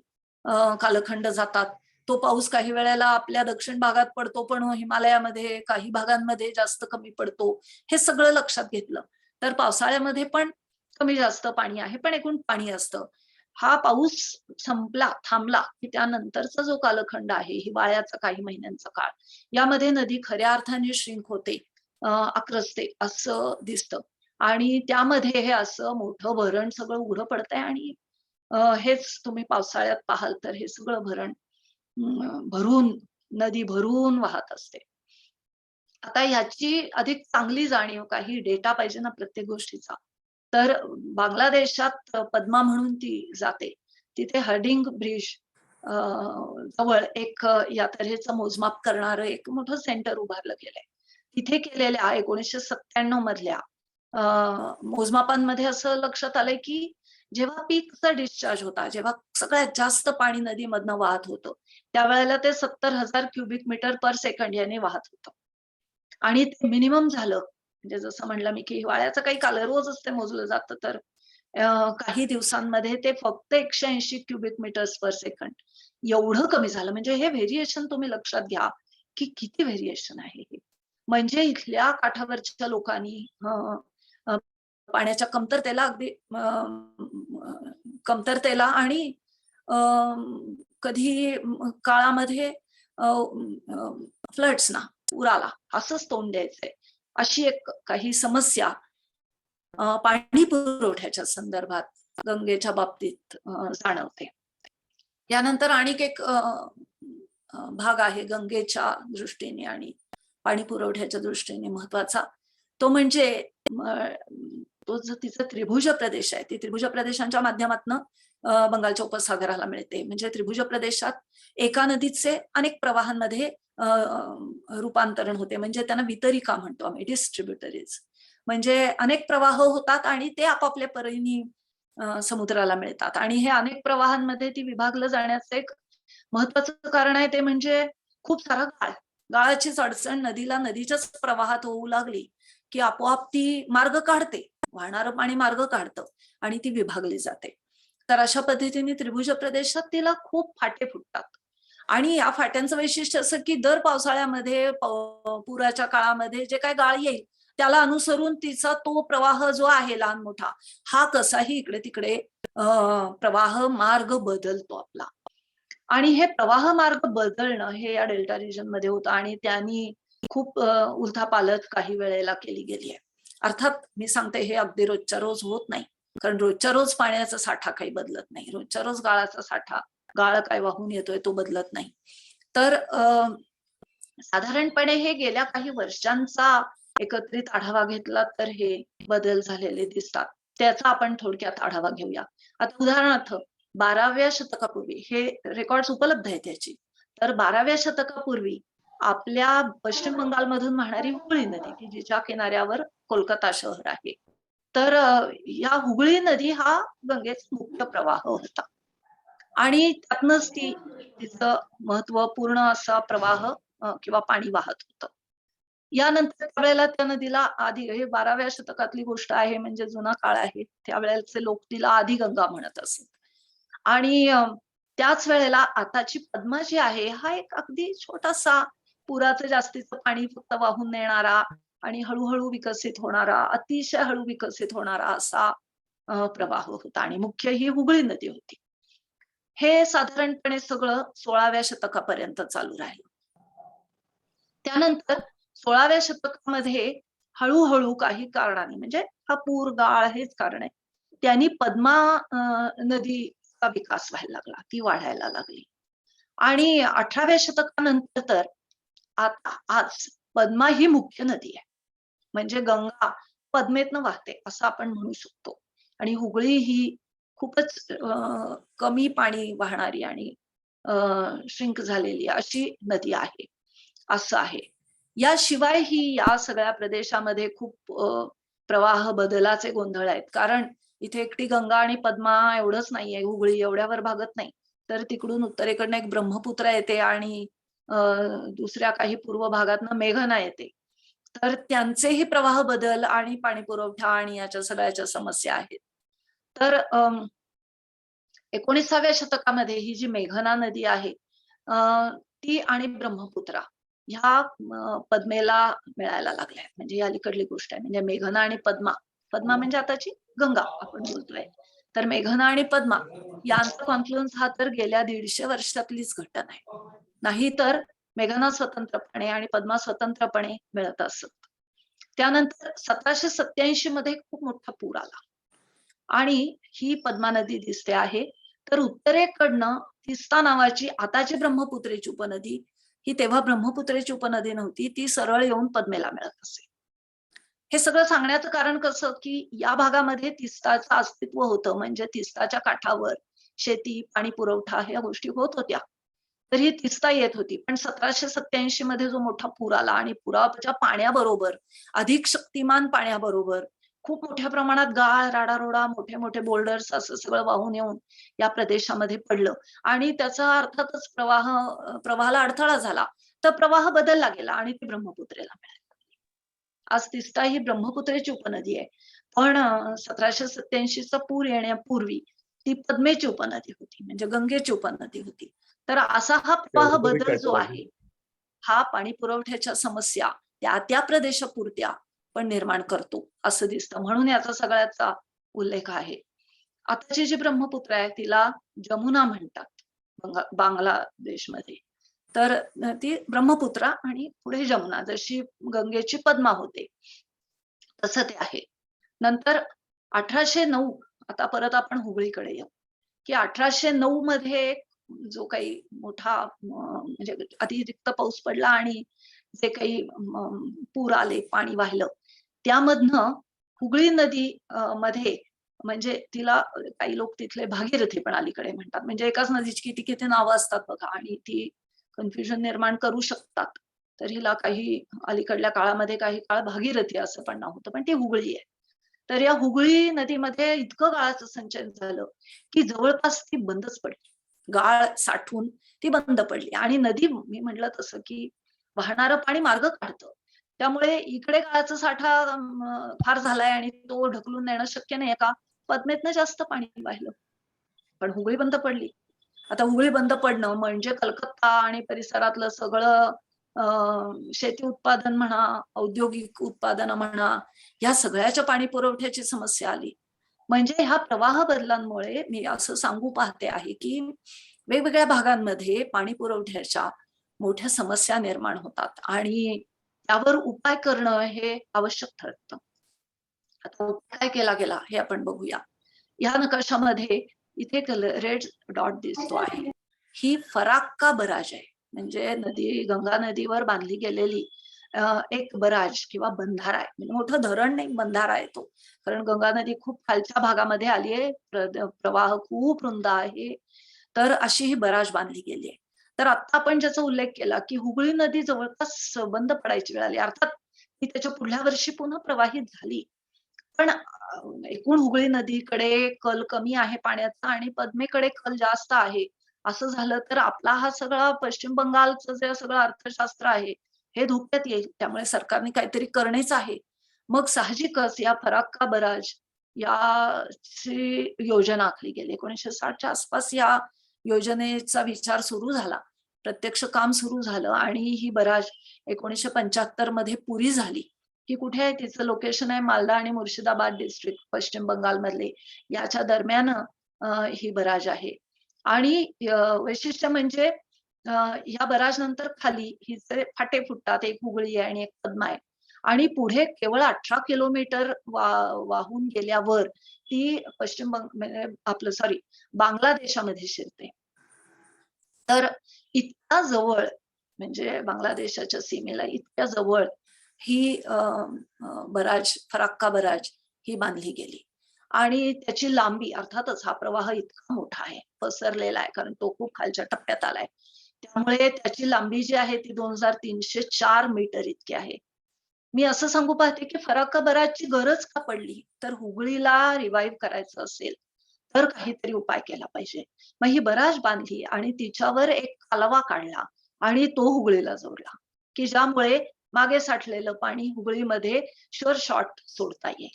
S1: कालखंड जातात. तो पाऊस काही वेळेला आपल्या दक्षिण भागात पडतो पण हिमालयामध्ये काही भागांमध्ये जास्त कमी पडतो. हे सगळं लक्षात घेतलं तर पावसाळ्यामध्ये पण कमी जास्त पाणी आहे पण एकूण पाणी असतं. हा पाऊस संपला थांबला की त्यानंतरचा जो कालखंड आहे हिवाळ्याचा काही महिन्यांचा काळ, यामध्ये नदी खऱ्या अर्थाने श्रिंक होते, आक्रसते असं दिसतं. आणि त्यामध्ये हे असं मोठं भरण सगळं उघडं पडतंय आणि हेच तुम्ही पावसाळ्यात पाहाल तर हे सगळं भरण भरून नदी भरून वाहत असते. आता ह्याची अधिक चांगली जाणीव, काही डेटा पाहिजे ना प्रत्येक गोष्टीचा. तर बांगलादेशात पद्मा म्हणून ती जाते. तिथे हर्डिंग ब्रिज जवळ एक या तऱ्हेचं मोजमाप करणारं एक मोठं सेंटर उभारलं गेलंय. तिथे केलेल्या 1997 मधल्या मोजमापांमध्ये असं लक्षात आलंय की जेव्हा पीकचा डिस्चार्ज होता, जेव्हा सगळ्यात जास्त पाणी नदीमधनं वाहत होतं, त्यावेळेला ते 70,000 क्युबिक मीटर पर सेकंड याने वाहत होतं. आणि ते मिनिमम झालं. म्हणजे जसं म्हणलं मी की हिवाळ्याचं काही काल रोजच ते मोजलं जातं तर काही दिवसांमध्ये ते फक्त 180 क्युबिक मीटर्स पर सेकंड एवढं कमी झालं. म्हणजे हे व्हेरिएशन तुम्ही लक्षात घ्या की किती व्हेरिएशन आहे हे. म्हणजे इथल्या काठावरच्या लोकांनी अ, पाण्याच्या कमतरतेला अगदी कमतरतेला आणि कधी काळामध्ये फ्लड्सना, पुराला असंच तोंड द्यायचंय. अशी एक काही समस्या पाणी पुरवठ्याच्या संदर्भात गंगेच्या बाबतीत जाणवते. यानंतर आणखी एक भाग आहे गंगेच्या दृष्टीने आणि पाणी पुरवठ्याच्या दृष्टीने महत्वाचा, तो म्हणजे तो जो तिचा त्रिभुज प्रदेश आहे, ती त्रिभुज प्रदेशांच्या माध्यमातून बंगालच्या उपसागराला मिळते. म्हणजे त्रिभुज प्रदेशात एका नदीचे अनेक प्रवाहांमध्ये रूपांतरण होते. म्हणजे त्यांना वितरिका म्हणतो आम्ही, डिस्ट्रीब्युटरीज. म्हणजे अनेक प्रवाह होतात आणि ते आपापल्या परीने समुद्राला मिळतात. आणि हे अनेक प्रवाहांमध्ये ती विभागलं जाण्याचं एक महत्वाचं कारण आहे ते म्हणजे खूप सारा गाळ. गाळाचीच अडचण नदीला नदीच्याच प्रवाहात होऊ लागली की आपोआप ती मार्ग काढते, वाहणारं पाणी मार्ग काढतं आणि ती विभागली जाते. तर अशा पद्धतीने त्रिभुज प्रदेशात तिला खूप फाटे फुटतात. आणि या फाट्यांचं वैशिष्ट्य असं की दर पावसाळ्यामध्ये पुराच्या काळामध्ये जे काय गाळ येईल त्याला अनुसरून तिचा तो प्रवाह जो आहे लहान मोठा, हा कसाही इकडे तिकडे प्रवाह मार्ग बदलतो आपला. आणि हे प्रवाह मार्ग बदलणं हे या डेल्टा रिजन मध्ये होतं आणि त्यांनी खूप उलथापालथ काही वेळेला केली गेली आहे. अर्थात मी सांगते हे अगदी रोजच्या रोज होत नाही, कारण रोजच्या रोज पाण्याचा साठा काही बदलत नाही. रोजच्या रोज गाळाचा साठा, गाळ काय वाहून येतोय तो बदलत नाही. तर साधारणपणे हे गेल्या काही वर्षांचा एकत्रित आढावा घेतला तर हे बदल झालेले दिसतात. त्याचा आपण थोडक्यात आढावा घेऊया. आता उदाहरणार्थ 12व्या शतकापूर्वी हे रेकॉर्ड्स उपलब्ध आहेत त्याची. तर 12व्या शतकापूर्वी आपल्या पश्चिम बंगालमधून वाहणारी हुगळी नदी की जिच्या किनाऱ्यावर कोलकाता शहर आहे. तर या हुगळी नदी हा गंगेचा मुख्य प्रवाह होता आणि त्यातनच तिचं महत्वपूर्ण असा प्रवाह किंवा पाणी वाहत होतं. यानंतर त्यावेळेला त्या नदीला आधी हे 12व्या शतकातली गोष्ट आहे म्हणजे जुना काळ आहे. त्यावेळेचे लोक तिला आधी गंगा म्हणत असत. आणि त्याच वेळेला आताची पद्मा जी आहे हा एक अगदी छोटासा पुराचं जास्तीचं पाणी फक्त वाहून नेणारा आणि हळूहळू विकसित होणारा, अतिशय हळू विकसित होणारा असा प्रवाह होता आणि मुख्य ही हुगळी नदी होती. हे साधारणपणे सगळं 16व्या शतकापर्यंत चालू राहिलं. त्यानंतर 16व्या शतकामध्ये हळूहळू काही कारणाने म्हणजे हा पूर, गाळ हेच कारण आहे. त्यांनी पद्मा नदीचा विकास व्हायला लागला, ती वाढायला लागली. आणि 18व्या शतकानंतर तर आता आज पद्मा ही मुख्य नदी आहे. म्हणजे गंगा पद्मेतनं वाहते असं आपण म्हणू शकतो. आणि हुगळी ही खूपच कमी पाणी वाहणारी आणि श्रिंक झालेली अशी नदी आहे, असं आहे. याशिवायही या सगळ्या प्रदेशामध्ये खूप प्रवाह बदलाचे गोंधळ आहेत. कारण इथे एकटी गंगा आणि पद्मा एवढंच नाहीये, हुगळी एवढ्यावर भागत नाही. तर तिकडून उत्तरेकडनं एक ब्रह्मपुत्रा येते आणि दुसऱ्या काही पूर्व भागातनं मेघना येते. तर त्यांचेही प्रवाह बदल आणि पाणी पुरवठा आणि याच्या सगळ्याच्या समस्या आहेत. तर 19व्या शतकामध्ये ही जी मेघना नदी आहे ती आणि ब्रह्मपुत्रा ह्या पद्मेला मिळायला लागल्या. म्हणजे ही अलीकडली गोष्ट आहे. म्हणजे मेघना आणि पद्मा, पद्मा म्हणजे आताची गंगा आपण बोलतोय. तर मेघना आणि पद्मा यांचा कॉन्फ्लुएन्स हा तर गेल्या 150 वर्षातलीच घटना आहे. नाहीतर मेघना स्वतंत्रपणे आणि पद्मा स्वतंत्रपणे मिळत असत. त्यानंतर 1787 मध्ये खूप मोठा पूर आला आणि ही पद्मा नदी दिसते आहे. तर उत्तरेकडनं तिस्ता नावाची आताची ब्रह्मपुत्रेची उपनदी, ही तेव्हा ब्रह्मपुत्रेची उपनदी नव्हती, ती सरळ येऊन पद्मेला मिळत असे. हे सगळं सांगण्याचं कारण कसं की या भागामध्ये तिस्ताचं अस्तित्व होतं. म्हणजे तिस्ताच्या काठावर शेती, पाणी पुरवठा ह्या गोष्टी होत होत्या. तर ही तिस्ता येत होती. पण 1787 मध्ये जो मोठा पूर आला आणि पुराच्या पाण्याबरोबर, अधिक शक्तिमान पाण्याबरोबर खूप मोठ्या प्रमाणात गाळ, राडारोडा, मोठे मोठे बोल्डर्स असं सगळं वाहून येऊन या प्रदेशामध्ये पडलं आणि त्याचा अर्थातच प्रवाहाला अडथळा झाला. तर प्रवाह बदलला गेला आणि ती ब्रह्मपुत्रेला मिळाली. आज तिस्ता ही ब्रह्मपुत्रेची उपनदी आहे. पण 1787चा पूर येण्यापूर्वी ती पद्मेची उपनदी होती, म्हणजे गंगेची उपनदी होती. तर असा हा प्रवाह बदल जो आहे, हा पाणी पुरवठ्याच्या समस्या त्या प्रदेशापुरत्या पण निर्माण करतो असं दिसतं. म्हणून याचा सगळ्याचा उल्लेख आहे. आताची जी ब्रह्मपुत्र आहे तिला जमुना म्हणतात बांगलादेशमध्ये. तर ती ब्रह्मपुत्रा आणि पुढे जमुना, जशी गंगेची पद्मा होते तसं ते आहे. नंतर 1809, आता परत आपण हुगळीकडे येऊ, की 1809 मध्ये जो काही मोठा म्हणजे अतिरिक्त पाऊस पडला आणि जे काही पूर आले, पाणी वाहिलं, त्यामधनं हुगळी नदी मध्ये म्हणजे तिला काही लोक तिथले भागीरथी पण अलीकडे म्हणतात. म्हणजे एकाच नदीची किती किती नावं असतात बघा आणि ती कन्फ्युजन निर्माण करू शकतात. तर हिला काही अलीकडल्या काळामध्ये काही काळ भागीरथी असं पण नाव होतं, पण ती हुगळी आहे. तर या हुगळी नदीमध्ये इतकं गाळाचं संचयन झालं की जवळपास ती बंदच पडली. गाळ साठून ती बंद पडली आणि नदी मी म्हटलं तसं की वाहणारं पाणी मार्ग काढतं. त्यामुळे इकडे गाळाचा साठा फार झालाय आणि तो ढकलून नेणं शक्य नाहीये का? पद्मेतनं जास्त पाणी वाहिलं. पण हुगळी बंद पडली. आता हुगळी बंद पडणं म्हणजे कलकत्ता आणि परिसरातलं सगळं शेती उत्पादन म्हणा, औद्योगिक उत्पादन म्हणा, या सगळ्याच्या पाणी पुरवठ्याची समस्या आली. म्हणजे ह्या प्रवाह बदलांमुळे मी असं सांगू पाहते आहे की वेगवेगळ्या भागांमध्ये पाणी पुरवठ्याच्या मोठ्या समस्या निर्माण होतात आणि त्यावर उपाय करणं हे आवश्यक ठरतं. आता उपाय काय केला गेला हे आपण बघूया. या नकाशामध्ये इथे रेड डॉट दिसतो आहे. ही फराक्का बराज आहे. म्हणजे गंगा नदीवर बांधली गेलेली एक बराज किंवा बंधारा आहे, म्हणजे मोठं धरण नाही, बंधारा आहे तो. कारण गंगा नदी खूप खालच्या भागामध्ये आली आहे, प्रवाह खूप रुंद आहे. तर अशी ही बराज बांधली गेली आहे. तर आता आपण ज्याचा उल्लेख केला की हुगळी नदी जवळपास बंद पडायची वेळ आली, अर्थात ती त्याच्या पुढल्या वर्षी पुन्हा प्रवाहित झाली. पण एकूण हुगळी नदीकडे कल कमी आहे पाण्याचा आणि पद्मेकडे कल जास्त आहे. असं झालं तर आपला हा सगळा पश्चिम बंगालचं जे सगळं अर्थशास्त्र आहे, हे धोक्यात येईल. त्यामुळे सरकारने काहीतरी करणेच आहे. मग साहजिकच या फराक्का बराज याची योजना आखली गेली. 1960च्या आसपास या योजनेचा विचार सुरू झाला. प्रत्यक्ष काम सुरू झालं आणि ही बराज 1975 मध्ये पुरी झाली. ही कुठे आहे? तिचं लोकेशन आहे मालदा आणि मुर्शिदाबाद डिस्ट्रिक्ट, पश्चिम बंगालमधले. याच्या दरम्यान ही बराज आहे. आणि वैशिष्ट्य म्हणजे ह्या बराज नंतर खाली हिचे फाटे फुटतात. एक हुगळी आहे आणि एक पद्मा आहे. आणि पुढे केवळ 18 किलोमीटर वाहून गेल्यावर ती पश्चिम म्हणजे आपलं सॉरी बांगलादेशामध्ये शिरते. तर इतक्या जवळ म्हणजे बांगलादेशाच्या सीमेला इतक्या जवळ ही बराज, फराक्का बराज ही बांधली गेली. आणि त्याची लांबी अर्थातच हा प्रवाह इतका मोठा आहे, पसरलेला आहे, कारण तो खूप खालच्या टप्प्यात आलाय. त्यामुळे त्याची लांबी जी आहे ती 2304 मीटर इतकी आहे. मी असं सांगू पाहते की फराक्का बराजची गरज का पडली? तर हुगळीला रिवाईव्ह करायचं असेल तर काहीतरी उपाय केला पाहिजे. मग ही बराज बांधली आणि तिच्यावर एक कालवा काढला आणि तो हुगळीला जोडला, की ज्यामुळे मागे साठलेलं पाणी हुगळीमध्ये शुअर शॉट सोडता येईल.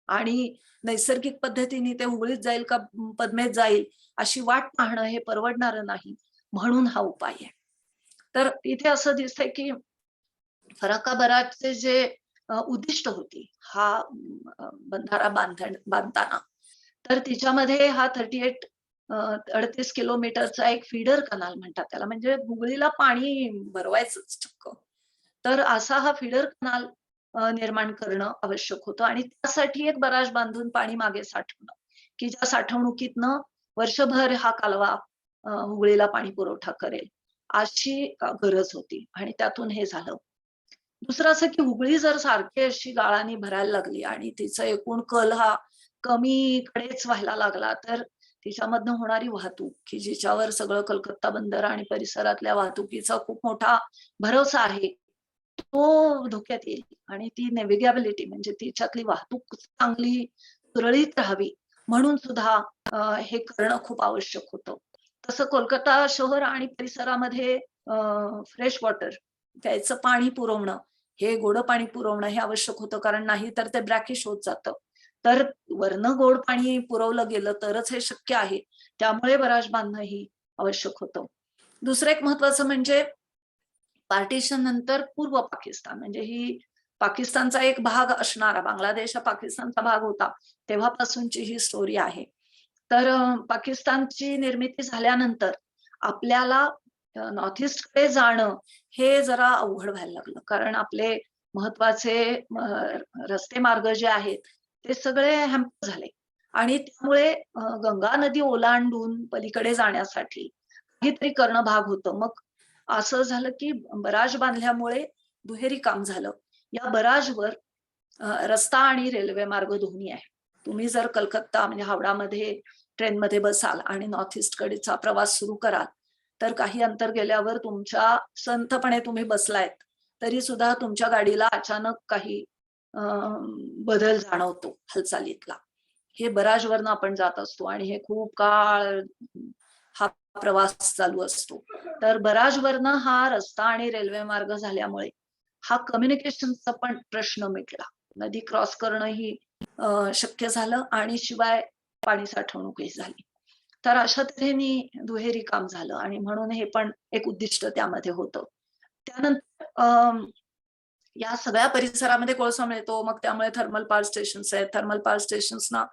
S1: आणि नैसर्गिक पद्धतीने ते हुगळीत जाईल का पद्मेत जाईल अशी वाट पाहणं हे परवडणारं नाही, म्हणून हा उपाय आहे. तर इथे असं दिसतंय की फराक्का बराजचे जे उद्दिष्ट होती हा बंधारा बांधताना, तर तिच्यामध्ये हा 38 किलोमीटरचा एक फीडर कनाल म्हणतात त्याला, म्हणजे हुगळीला पाणी भरवायचंच चक्क. तर असा हा फीडर कनाल निर्माण करणं आवश्यक होतं आणि त्यासाठी एक बराज बांधून पाणी मागे साठवणं, की ज्या साठवणुकीतनं वर्षभर हा कालवा हुगळीला पाणी पुरवठा करेल, अशी गरज होती आणि त्यातून हे झालं. दुसरं असं की हुगळी जर सारखी अशी गाळाने भरायला लागली आणि तिचा एकूण कल हा कमीकडेच व्हायला लागला, तर तिच्यामधनं होणारी वाहतूक, की जिच्यावर सगळं कलकत्ता बंदर आणि परिसरातल्या वाहतुकीचा खूप मोठा भरवसा आहे, तो धोक्यात येईल. आणि ती नेव्हिगेबिलिटी म्हणजे तिच्यातली वाहतूक चांगली सुरळीत राहावी म्हणून सुद्धा हे करणं खूप आवश्यक होतं. तसं कोलकाता शहर आणि परिसरामध्ये फ्रेश वॉटर प्यायचं पाणी पुरवणं, हे गोडं पाणी पुरवणं हे आवश्यक होतं, कारण नाही तर ते ब्रॅकिश होत जातं. तर वरनं गोड पाणी पुरवलं गेलं तरच हे शक्य आहे. त्यामुळे बराज बांधणं ही आवश्यक होतं. दुसरं एक महत्वाचं म्हणजे पार्टिशन नंतर पूर्व पाकिस्तान म्हणजे ही पाकिस्तानचा एक भाग असणारा, बांगलादेश हा पाकिस्तानचा भाग होता तेव्हापासूनची ही स्टोरी आहे. तर पाकिस्तानची निर्मिती झाल्यानंतर आपल्याला नॉर्थ ईस्टकडे जाणं हे जरा अवघड व्हायला लागलं. कारण आपले महत्वाचे रस्ते मार्ग जे आहेत ते सगळे हॅम्पर झाले आणि त्यामुळे गंगा नदी ओलांडून पलीकडे जाण्यासाठी काहीतरी करणं भाग होतं. मग असं झालं की बराज बांधल्यामुळे दुहेरी काम झालं. या बराजवर रस्ता आणि रेल्वे मार्ग दोन्ही आहे. तुम्ही जर कलकत्ता म्हणजे हावडामध्ये ट्रेनमध्ये बसाल आणि नॉर्थ ईस्ट कडेचा प्रवास सुरू कराल, तर काही अंतर गेल्यावर तुमच्या संथपणे तुम्ही बसलायत, तरी सुद्धा तुमच्या गाडीला अचानक काही बदल जाणवतो हालचालीतला. हे बराजवरनं आपण जात असतो आणि हे खूप काळ हा प्रवास चालू असतो. तर बराजवरनं हा रस्ता आणि रेल्वे मार्ग झाल्यामुळे हा कम्युनिकेशनचा पण प्रश्न मिटला. नदी क्रॉस करणं ही शक्य झालं आणि शिवाय पाणी साठवणूकही झाली. तर अशा तऱ्हेने दुहेरी काम झालं आणि म्हणून हे पण एक उद्दिष्ट त्यामध्ये होतं. त्यानंतर या सगळ्या परिसरामध्ये कोळसा मिळतो, मग त्यामुळे थर्मल पॉवर स्टेशन्स आहेत. थर्मल पॉवर स्टेशन्सना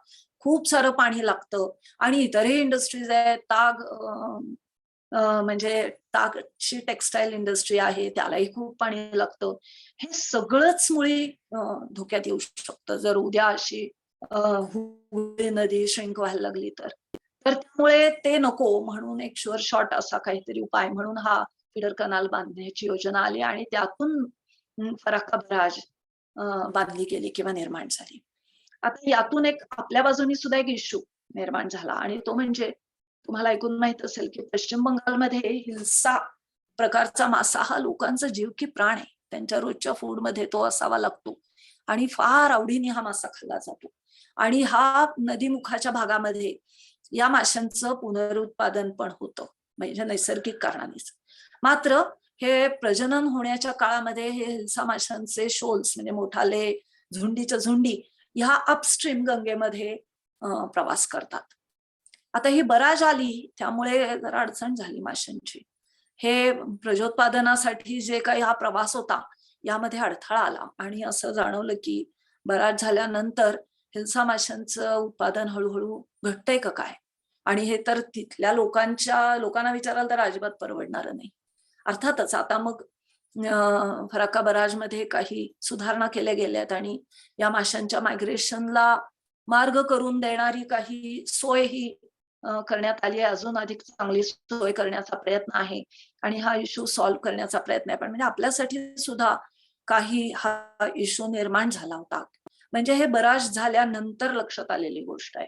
S1: खूप सारं पाणी लागतं आणि इतरही इंडस्ट्रीज आहेत. म्हणजे तागची टेक्सटाईल इंडस्ट्री आहे, त्यालाही खूप पाणी लागतं. हे सगळंच मुळी धोक्यात येऊ शकतं जर उद्या अशी हुगळी नदी श्रिंक व्हायला लागली तर. तर त्यामुळे ते नको म्हणून एक शुअर शॉट असा काहीतरी उपाय म्हणून हा फीडर कनाल बांधण्याची योजना आली आणि त्यातून फराक्का बराज बांधली गेली किंवा निर्माण झाली. आता यातून एक आपल्या बाजूनी सुद्धा एक इश्यू निर्माण झाला आणि तो म्हणजे तुम्हाला ऐकून माहित असेल की पश्चिम बंगालमध्ये हिल्सा प्रकारचा मासा हा लोकांचा जीव की प्राण आहे. त्यांच्या रोजच्या फूड मध्ये तो असावा लागतो आणि फार आवडीने हा मासा खाल्ला जातो. आणि हा नदीमुखाच्या भागामध्ये या माशांचं पुनरुत्पादन पण होतं म्हणजे नैसर्गिक कारणानेच. मात्र हे प्रजनन होण्याच्या काळामध्ये हे हिल्सा माशांचे शोल्स म्हणजे मोठाले झुंडीच्या झुंडी ह्या अपस्ट्रीम गंगेमध्ये प्रवास करतात. आता ही बराज आली त्यामुळे जरा अडचण झाली माशांची. हे प्रजोत्पादनासाठी जे काही हा प्रवास होता यामध्ये अडथळा आला आणि असं जाणवलं की बराच झाल्यानंतर हिल्सा माशांचं उत्पादन हळूहळू घटतंय का काय. आणि हे तर तिथल्या लोकांना विचाराल तर अजिबात परवडणार नाही. अर्थातच आता मग फराक्का बराजमध्ये काही सुधारणा केल्या गेल्यात आणि या माशांच्या मायग्रेशनला मार्ग करून देणारी काही सोय ही करण्यात आली आहे. अजून अधिक चांगली सोय करण्याचा प्रयत्न आहे आणि हा इश्यू सॉल्व्ह करण्याचा प्रयत्न आहे. पण म्हणजे आपल्यासाठी सुद्धा काही हा इश्यू निर्माण झाला होता. म्हणजे हे बराच झाल्यानंतर लक्षात आलेली गोष्ट आहे.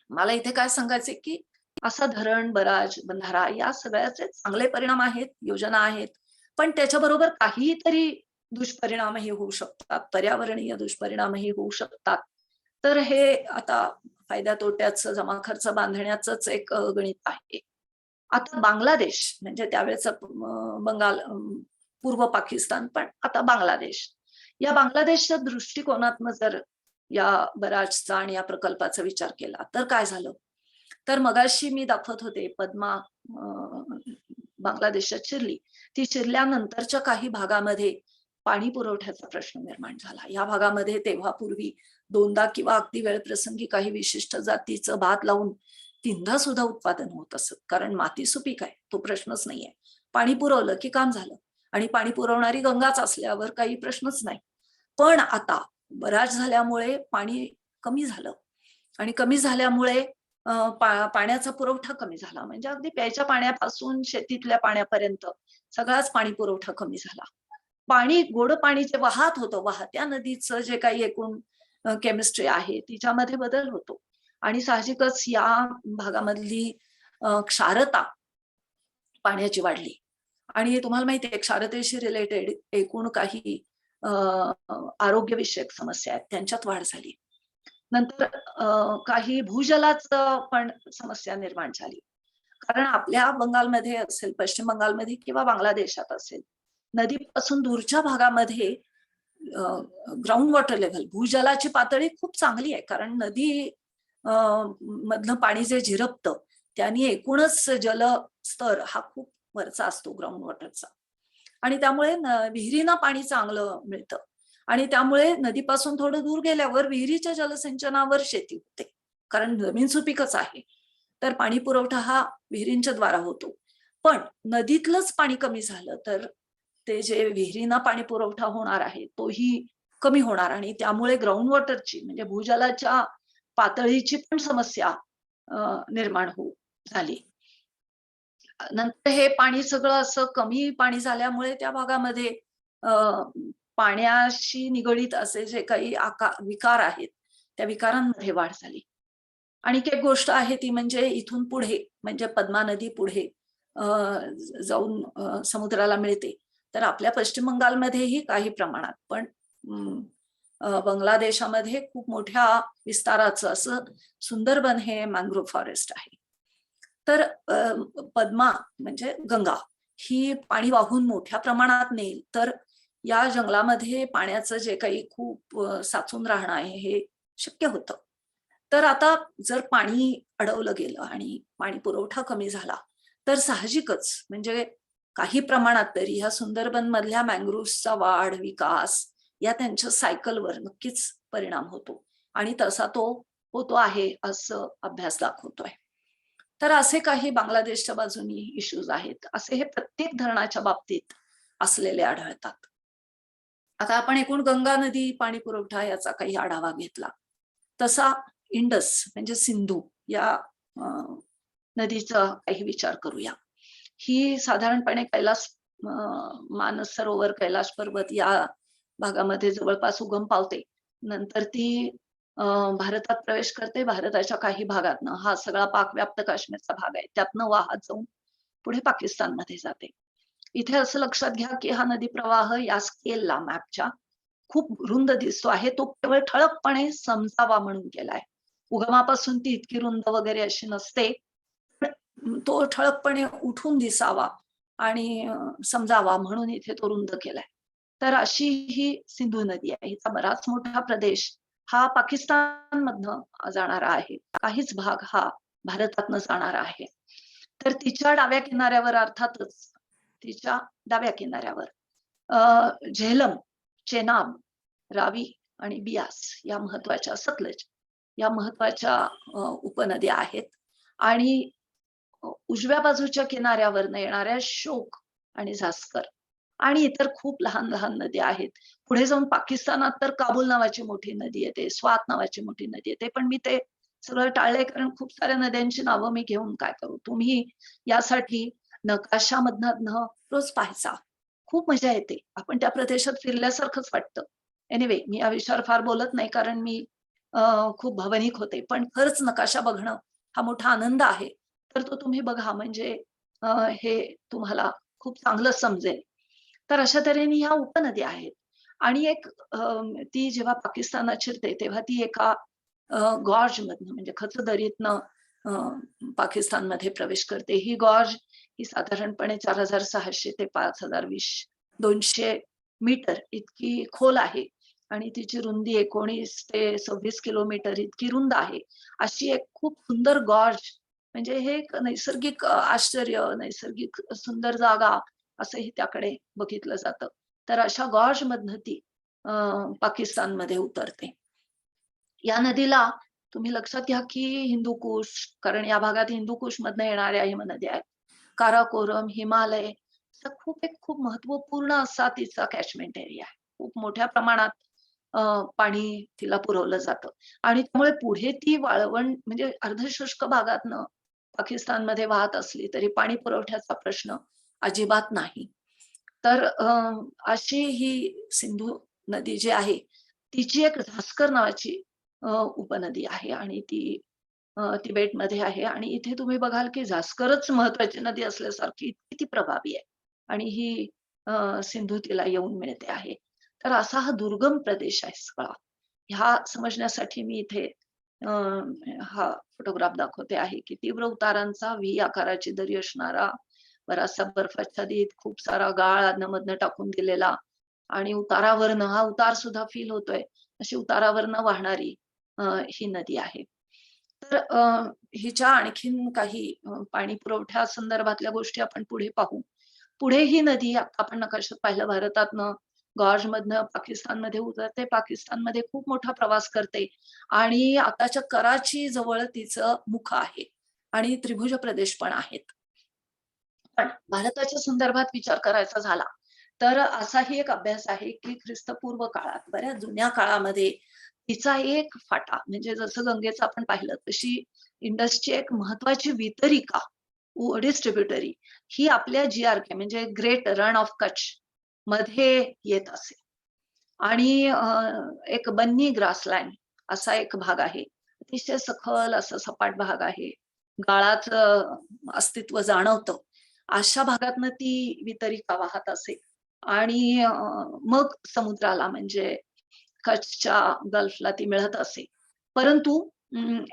S1: मला इथे काय सांगायचे की असं धरण बराज बंधारा या सगळ्याचे चांगले परिणाम आहेत, योजना आहेत, पण त्याच्याबरोबर काहीतरी दुष्परिणामही होऊ शकतात, पर्यावरणीय दुष्परिणामही होऊ शकतात. तर हे आता फायद्या तोट्याचं जमा खर्च बांधण्याचंच एक गणित आहे. आता बांगलादेश म्हणजे त्यावेळेचा बंगाल पूर्व पाकिस्तान पण आता बांगलादेश, या बांगलादेशच्या दृष्टिकोनातनं जर या बराजचा आणि या प्रकल्पाचा विचार केला तर काय झालं. तर मगाशी मी दाखवत होते पद्मा बांगलादेशात शिरली. ती शिरल्यानंतरच्या काही भागामध्ये पाणी पुरवठ्याचा प्रश्न निर्माण झाला. या भागामध्ये तेव्हा पूर्वी दोनदा किंवा अगदी वेळप्रसंगी काही विशिष्ट जातीचं भात लावून तीनदा सुद्धा उत्पादन होत असत, कारण माती सुपीक आहे, तो प्रश्नच नाहीये. पाणी पुरवलं की काम झालं आणि पाणी पुरवणारी गंगाच असल्यावर काही प्रश्नच नाही. पण आता बराच झाल्यामुळे पाणी कमी झालं आणि कमी झाल्यामुळे पाण्याचा पुरवठा कमी झाला. म्हणजे अगदी प्यायच्या पाण्यापासून शेतीतल्या पाण्यापर्यंत सगळाच पाणी पुरवठा कमी झाला. पाणी गोड पाणी जे वाहत होतं, वाहत्या नदीचं जे काही एकूण केमिस्ट्री आहे तिच्यामध्ये बदल होतो आणि साहजिकच या भागामधली क्षारता पाण्याची वाढली. आणि तुम्हाला माहिती आहे क्षारतेशी रिलेटेड एकूण काही आरोग्यविषयक समस्या आहेत त्यांच्यात वाढ झाली. नंतर काही भूजलाचं पण समस्या निर्माण झाली. कारण आपल्या बंगालमध्ये असेल, पश्चिम बंगालमध्ये किंवा बांगलादेशात असेल, नदीपासून दूरच्या भागामध्ये ग्राउंड वॉटर लेव्हल भूजलाची पातळी खूप चांगली आहे. कारण नदी मधलं पाणी जे झिरपतं त्यांनी एकूणच जलस्तर हा खूप वरचा असतो ग्राउंड वॉटरचा आणि त्यामुळे विहिरींना पाणी चांगलं मिळतं आणि त्यामुळे नदीपासून थोडं दूर गेल्यावर विहिरीच्या जलसिंचनावर शेती होते, कारण जमीन सुपीकच आहे. तर पाणी पुरवठा हा विहिरींच्या द्वारा होतो. पण नदीतलंच पाणी कमी झालं तर ते जे विहिरींना पाणी पुरवठा होणार आहे तोही कमी होणार आणि त्यामुळे ग्राउंड वॉटरची म्हणजे भूजलाच्या पातळीची पण समस्या निर्माण झाली. नंतर हे पाणी सगळं असं कमी पाणी झाल्यामुळे त्या भागामध्ये पाण्याशी निगडीत असे जे काही विकार आहेत त्या विकारांमध्ये वाढ झाली. आणि एक गोष्ट आहे ती म्हणजे इथून पुढे म्हणजे पद्मा नदी पुढे जाऊन समुद्राला मिळते. तर आपल्या पश्चिम बंगालमध्येही काही प्रमाणात पण बांगलादेशामध्ये खूप मोठ्या विस्ताराचं असं सुंदरबन हे मॅंग्रोव्ह फॉरेस्ट आहे. तर पद्मा म्हणजे गंगा ही पाणी वाहून मोठ्या प्रमाणात नेईल तर या जंगलामध्ये पाण्याचं जे काही खूप साचून राहणं आहे हे शक्य होतं. तर आता जर पाणी अडवलं गेलं आणि पाणी पुरवठा कमी झाला तर साहजिकच म्हणजे काही प्रमाणात तरी ह्या सुंदरबन मधल्या मँग्रोव्हचा वाढ विकास या त्यांच्या सायकलवर नक्कीच परिणाम होतो आणि तसा तो होतो आहे असं अभ्यास दाखवतोय. तर असे काही बांगलादेशच्या बाजूनी इश्यूज आहेत. असे हे प्रत्येक धरणाच्या बाबतीत असलेले आढळतात. आता आपण एकूण गंगा नदी पाणी पुरवठा याचा काही आढावा घेतला, तसा इंडस म्हणजे सिंधू या नदीचा काही विचार करूया. ही साधारणपणे कैलास मानस सरोवर, कैलाश पर्वत या भागामध्ये जवळपास उगम पावते. नंतर ती भारतात प्रवेश करते. भारताच्या काही भागातनं हा सगळा पाकव्याप्त काश्मीरचा भाग आहे. त्यातनं वाहत जाऊन पुढे पाकिस्तानमध्ये जाते. इथे असं लक्षात घ्या, की हा नदी प्रवाह या स्केलला मॅपच्या खूप रुंद दिसतो आहे. तो केवळ ठळकपणे समजावा म्हणून केलाय. उगमापासून ती इतकी रुंद वगैरे अशी नसते. पण तो ठळकपणे उठून दिसावा आणि समजावा म्हणून इथे तो रुंद केलाय. तर अशी ही सिंधू नदी आहे. हिचा बराच मोठा प्रदेश हा पाकिस्तानमधनं जाणारा आहे. काहीच भाग हा भारतातनं जाणारा आहे. तर तिच्या डाव्या किनाऱ्यावर अर्थातच तिच्या डाव्या किनाऱ्यावर झेलम, चेनाब, रावी आणि बियास या महत्वाच्या, सतलज या महत्वाच्या उपनद्या आहेत. आणि उजव्या बाजूच्या किनाऱ्यावरनं येणाऱ्या शोक आणि झास्कर आणि इतर खूप लहान लहान नद्या आहेत. पुढे जाऊन पाकिस्तानात तर काबूल नावाची मोठी नदी येते, स्वात नावाची मोठी नदी येते. पण मी ते सगळं टाळलंय, कारण खूप साऱ्या नद्यांची नावं मी घेऊन काय करू. तुम्ही यासाठी नकाशामधनं रोज पाहायचा, खूप मजा येते. आपण त्या प्रदेशात फिरल्यासारखंच वाटतं. एनिवे, मी या विषयावर फार बोलत नाही, कारण मी खूप भावनिक होते. पण खरंच नकाशा बघणं हा मोठा आनंद आहे. तर तो तुम्ही बघा, म्हणजे हे तुम्हाला खूप चांगलं समजेल. तर अशा तऱ्हेने ह्या उपनद्या आहेत. आणि एक ती जेव्हा पाकिस्तानात शिरते तेव्हा ती एका गॉर्ज मधनं, म्हणजे खचदरीतनं पाकिस्तानमध्ये प्रवेश करते. ही गॉर्ज ही साधारणपणे 4600 ते 5200 मीटर इतकी खोल आहे आणि तिची रुंदी 19 ते 26 किलोमीटर इतकी रुंद आहे. अशी एक खूप सुंदर गॉर्ज, म्हणजे हे एक नैसर्गिक आश्चर्य, नैसर्गिक सुंदर जागा असंही त्याकडे बघितलं जातं. तर अशा गॉर्ज मधनं ती पाकिस्तानमध्ये उतरते. या नदीला तुम्ही लक्षात घ्या, की हिंदूकुश, कारण या भागात हिंदूकुश मधनं येणाऱ्या हिमनद्या आहेत. काराकोरम, हिमालय असा खूप महत्वपूर्ण असा तिचा कॅचमेंट एरिया आहे. खूप मोठ्या प्रमाणात पाणी तिला पुरवलं जातं आणि त्यामुळे पुढे ती वाळवंट, म्हणजे अर्धशुष्क भागातनं पाकिस्तानमध्ये वाहत असली तरी पाणी पुरवठ्याचा प्रश्न अजिबात नाही. तर अशी ही सिंधू नदी जी आहे, तिची एक झास्कर नावाची उपनदी आहे आणि ती तिबेटमध्ये आहे. आणि इथे तुम्ही बघाल, की झास्करच महत्वाची नदी असल्यासारखी इतकी ती प्रभावी आहे आणि ही सिंधू तिला येऊन मिळते आहे. तर असा हा दुर्गम प्रदेश आहे सगळा. ह्या समजण्यासाठी मी इथे हा फोटोग्राफ दाखवते आहे, की तीव्र उतारांचा, व्ही आकाराची दरी असणारा, बराचसा बर्फाच्छादित, खूप सारा गाळ अधनमधनं टाकून दिलेला आणि उतारावरनं हा उतार सुद्धा फील होतोय, अशी उतारावरनं वाहणारी ही नदी आहे. तर हिच्या आणखीन काही पाणी पुरवठ्या संदर्भातल्या गोष्टी आपण पुढे पाहू. पुढे ही नदी, आता आपण नकाशात पाहिलं, भारतातनं गॉर्ज मधनं पाकिस्तानमध्ये उतरते, पाकिस्तानमध्ये खूप मोठा प्रवास करते आणि आताच्या कराची जवळ तिचं मुख आहे आणि त्रिभुज प्रदेश पण आहेत. पण भारताच्या संदर्भात विचार करायचा झाला तर असाही एक अभ्यास आहे, की ख्रिस्तपूर्व काळात, बऱ्याच जुन्या काळामध्ये तिचा एक फाटा, म्हणजे जसं गंगेचं आपण पाहिलं तशी इंडसची एक महत्वाची वितरिका, डिस्ट्रीब्युटरी, ही आपल्या GRK म्हणजे ग्रेट रण ऑफ कच्छ मध्ये येत असे. आणि एक बन्नी ग्रासलँड असा एक भाग आहे. अतिशय सखल असा सपाट भाग आहे. गाळाचं अस्तित्व जाणवतं. अशा भागातनं ती वितरिका वाहत असे आणि मग समुद्राला, म्हणजे कच्छच्या गल्फला ती मिळत असे. परंतु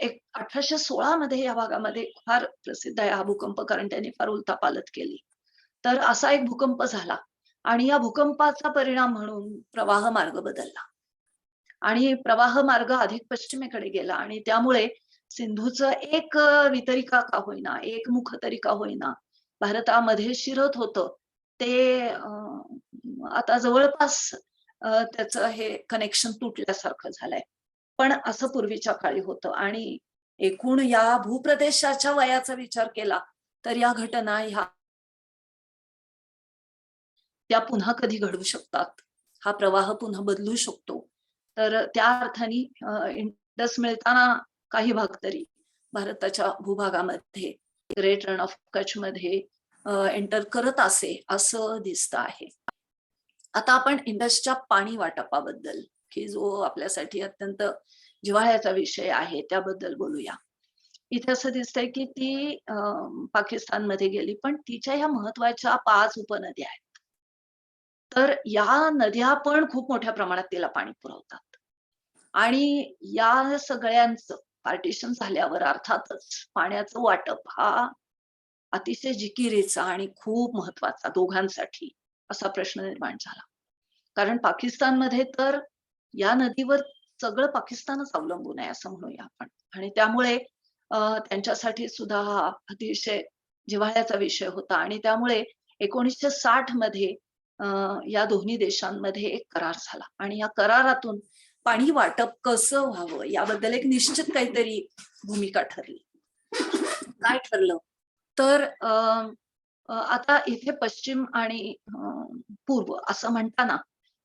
S1: एक 1816 मध्ये या भागामध्ये फार प्रसिद्ध आहे हा भूकंप, कारण त्यांनी फार उलथापालथ केली. तर असा एक भूकंप झाला आणि या भूकंपाचा परिणाम म्हणून प्रवाह मार्ग बदलला आणि प्रवाह मार्ग अधिक पश्चिमेकडे गेला आणि त्यामुळे सिंधूचं एक वितरिका का होईना, एक मुख तरी का होईना, भारतामध्ये शिरत होतं ते आता जवळपास त्याचं हे कनेक्शन तुटल्यासारखं झालंय. पण असं पूर्वीच्या काळी होतं आणि एकूण या भूप्रदेशाच्या वयाचा विचार केला तर या घटना ह्या त्या पुन्हा कधी घडू शकतात. हा प्रवाह पुन्हा बदलू शकतो. तर त्या अर्थाने इंडस मिळताना काही भाग तरी भारताच्या भूभागामध्ये, ग्रेट रन ऑफ कच्छ मध्ये एंटर करत असे असं दिसतं आहे. आता आपण इंडसच्या पाणी वाटपाबद्दल, की जो आपल्यासाठी अत्यंत जिव्हाळ्याचा विषय आहे, त्याबद्दल बोलूया. इथे असं दिसतंय की ती पाकिस्तानमध्ये गेली, पण तिच्या ह्या महत्वाच्या 5 उपनद्या आहेत. तर या नद्या पण खूप मोठ्या प्रमाणात तिला पाणी पुरवतात. आणि या सगळ्यांचं पार्टिशन झाल्यावर अर्थातच पाण्याचं वाटप हा अतिशय जिकिरीचा आणि खूप महत्वाचा दोघांसाठी असा प्रश्न निर्माण झाला. कारण पाकिस्तानमध्ये तर या नदीवर सगळं पाकिस्तानच अवलंबून आहे असं म्हणूया आपण. आणि त्यामुळे त्यांच्यासाठी सुद्धा हा अतिशय जिव्हाळ्याचा विषय होता. आणि त्यामुळे 1960 मध्ये या दोन्ही देशांमध्ये एक करार झाला आणि या करारातून पाणी वाटप कसं व्हावं याबद्दल एक निश्चित काहीतरी भूमिका ठरली. काय ठरलं तर आता इथे पश्चिम आणि पूर्व असं म्हणताना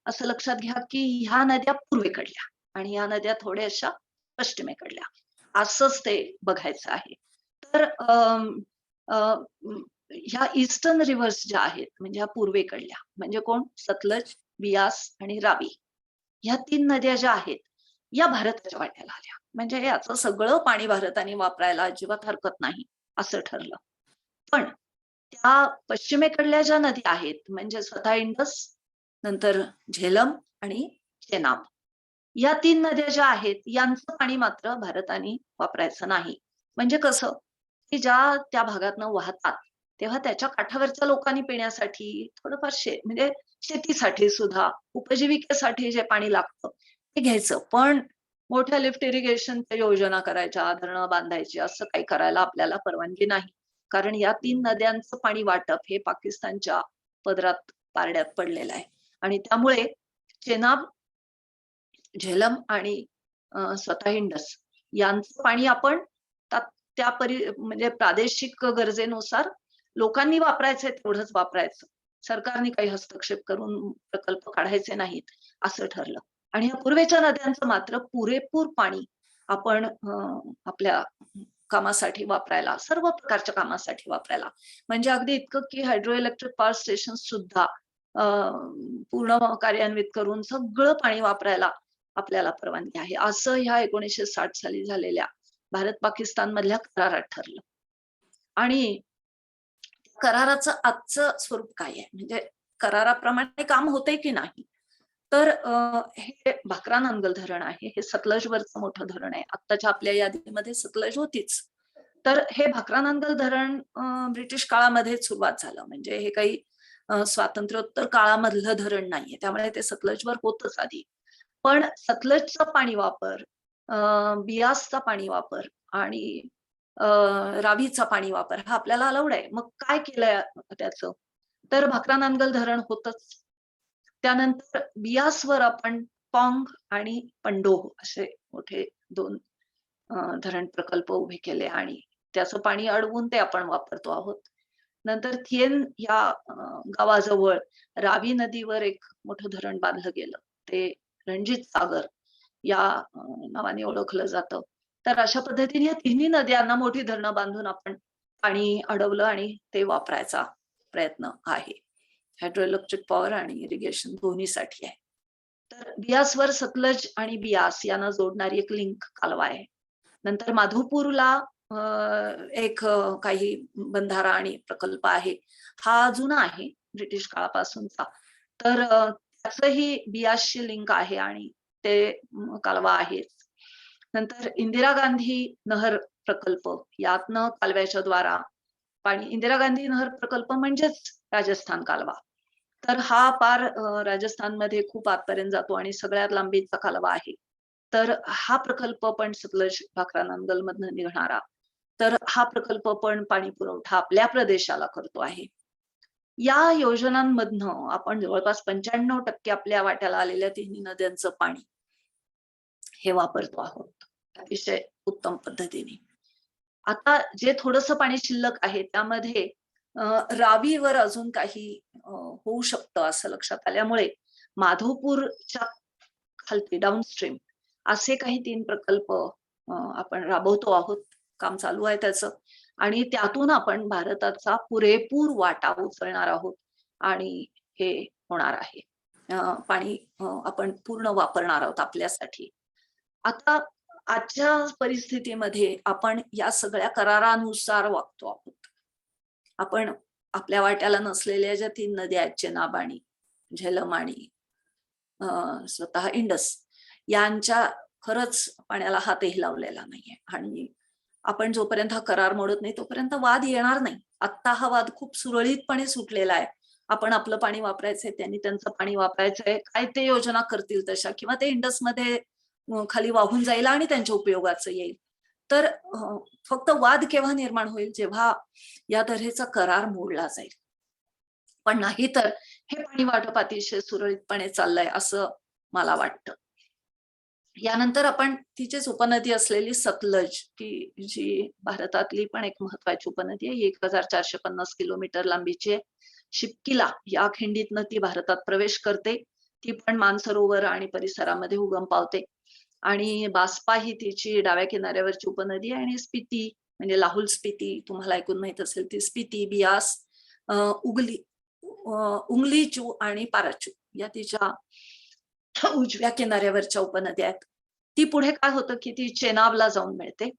S1: असं लक्षात घ्या की ह्या नद्या पूर्वेकडल्या आणि ह्या नद्या थोड्याशा पश्चिमेकडल्या असंच ते बघायचं आहे. तर ह्या ईस्टर्न रिव्हर्स ज्या आहेत म्हणजे ह्या पूर्वेकडल्या म्हणजे कोण सतलज, बियास आणि रावी ह्या 3 नद्या ज्या आहेत या भारताच्या वाट्याला आल्या. म्हणजे याचं सगळं पाणी भारताने वापरायला अजिबात हरकत नाही असं ठरलं. पण त्या पश्चिमेकडल्या ज्या नद्या आहेत म्हणजे स्वतः इंडस, नंतर झेलम आणि चेनाब या 3 नद्या ज्या आहेत यांचं पाणी मात्र भारताने वापरायचं नाही. म्हणजे कसं की ज्या त्या भागातनं वाहतात तेव्हा त्याच्या काठावरच्या लोकांनी पिण्यासाठी थोडंफार म्हणजे शेतीसाठी सुद्धा उपजीविकेसाठी जे पाणी लागतं ते घ्यायचं. पण मोठ्या लिफ्ट इरिगेशनच्या योजना करायच्या, धरणं बांधायची असं काही करायला आपल्याला परवानगी नाही. कारण या 3 नद्यांचं पाणी वाटप हे पाकिस्तानच्या पदरात पारड्यात पडलेलं आहे. आणि त्यामुळे चेनाब, झेलम आणि स्वतः इंडस यांचं पाणी आपण त्या म्हणजे प्रादेशिक गरजेनुसार लोकांनी वापरायचंय तेवढंच वापरायचं. सरकारने काही हस्तक्षेप करून प्रकल्प काढायचे नाहीत असं ठरलं. आणि या पूर्वेच्या नद्यांचं मात्र पुरेपूर पाणी आपण आपल्या कामासाठी वापरायला, सर्व प्रकारच्या कामासाठी वापरायला. म्हणजे अगदी इतकं की हायड्रो इलेक्ट्रिक पॉवर स्टेशन सुद्धा पूर्ण कार्यान्वित करून सगळं पाणी वापरायला आपल्याला परवानगी आहे. असं ह्या 1960 साली झालेल्या भारत पाकिस्तान मधल्या करारात ठरलं. आणि कराराचं आजचं स्वरूप काय आहे म्हणजे कराराप्रमाणे काम होतंय की नाही. तर हे भाकरा नांगल धरण आहे, हे सतलजवरचं मोठं धरण आहे. आत्ताच्या आपल्या यादीमध्ये सतलज होतीच. तर हे भाकरा नांगल धरण ब्रिटिश काळामध्ये सुरुवात झालं. म्हणजे हे काही स्वातंत्र्योत्तर काळामधलं धरण नाहीये, त्यामुळे ते सतलजवर होतच आधी. पण सतलजचा पाणी वापर, बियासचा पाणी वापर आणि रावीचा पाणी वापर हा आपल्याला अलाउड आहे. मग काय केलंय त्याचं तर भाकरा नांगल धरण होतच. त्यानंतर बियासवर आपण पॉंग आणि पंडोह असे मोठे 2 धरण प्रकल्प उभे केले आणि त्याचं पाणी अडवून ते आपण वापरतो आहोत. नंतर थिएन या गावाजवळ रावी नदीवर एक मोठं धरण बांधलं गेलं. ते रणजित सागर या नावाने ओळखलं जातं. तर अशा पद्धतीने या तिन्ही नद्यांना मोठी धरणं बांधून आपण पाणी अडवलं आणि ते वापरायचा प्रयत्न आहे. हायड्रो इलेक्ट्रिक पॉवर आणि इरिगेशन दोन्हीसाठी आहे. तर बियासवर सतलज आणि बियास यांना जोडणारी एक लिंक कालवा आहे. नंतर माधवपूरला एक काही बंधारा आणि प्रकल्प आहे. हा जुना आहे ब्रिटिश काळापासूनचा. तर त्याचंही बियासशी लिंक आहे आणि ते कालवा आहे. नंतर इंदिरा गांधी नहर प्रकल्प यातनं कालव्याच्या द्वारा पाणी, इंदिरा गांधी नहर प्रकल्प म्हणजेच राजस्थान कालवा. तर हा पार राजस्थानमध्ये खूप आतपर्यंत जातो आणि सगळ्यात लांबीचा कालवा आहे. तर हा प्रकल्प पण सतलज भाकरा नांगल मधनं निघणारा. तर हा प्रकल्प पण पाणी पुरवठा आपल्या प्रदेशाला करतो आहे. या योजनांमधनं आपण जवळपास 95% आपल्या वाट्याला आलेल्या तिन्ही नद्यांचं पाणी हे वापरतो आहोत अतिशय उत्तम पद्धतीने. आता जे थोडंसं पाणी शिल्लक आहे त्यामध्ये रावीवर अजून काही होऊ शकतं असं लक्षात आल्यामुळे माधवपूरच्या खालती डाऊनस्ट्रीम असे काही 3 प्रकल्प आपण राबवतो आहोत. काम चालू आहे त्याचं. आणि त्यातून आपण भारताचा पुरेपूर वाटा उचलणार आहोत आणि हे होणार आहे. पाणी आपण पूर्ण वापरणार आहोत आपल्यासाठी. आता आजच्या परिस्थितीमध्ये आपण या सगळ्या करारानुसार वागतो आहोत. आपण आपल्या वाट्याला नसलेल्या ज्या 3 नद्या आहेत, चेनाब झेलम आणि स्वतः इंडस, यांच्या खरंच पाण्याला हातही लावलेला नाहीये. आणि आपण जोपर्यंत हा करार मोडत नाही तोपर्यंत वाद येणार नाही. आता हा वाद खूप सुरळीतपणे सुटलेला आहे. आपण आपलं पाणी वापरायचंय, त्यांनी त्यांचं पाणी वापरायचंय, काय ते योजना करतील तशा, किंवा ते इंडसमध्ये खाली वाहून जाईल आणि त्यांच्या उपयोगाचं येईल. तर फक्त वाद केव्हा निर्माण होईल, जेव्हा या तऱ्हेचा करार मोडला जाईल. पण नाही तर हे पाणी वाटप अतिशय सुरळीतपणे चाललंय असं मला वाटतं. यानंतर आपण तिचेच उपनदी असलेली सतलज, की जी भारतातली पण एक महत्वाची उपनदी आहे. 1450 किलोमीटर लांबीची आहे. शिपकिला या खिंडीतनं ती भारतात प्रवेश करते. ती पण मानसरोवर आणि परिसरामध्ये उगम पावते. आणि बास्पा ही तिची डाव्या किनाऱ्यावरची उपनदी आहे. आणि स्पिती म्हणजे लाहुल स्पिती तुम्हाला ऐकून माहित असेल, ती स्पिती, बियास, उंगलीचू आणि पाराचू या तिच्या उजव्या किनाऱ्यावरच्या उपनद्या आहेत. ती पुढे काय होतं की ती चेनाबला जाऊन मिळते.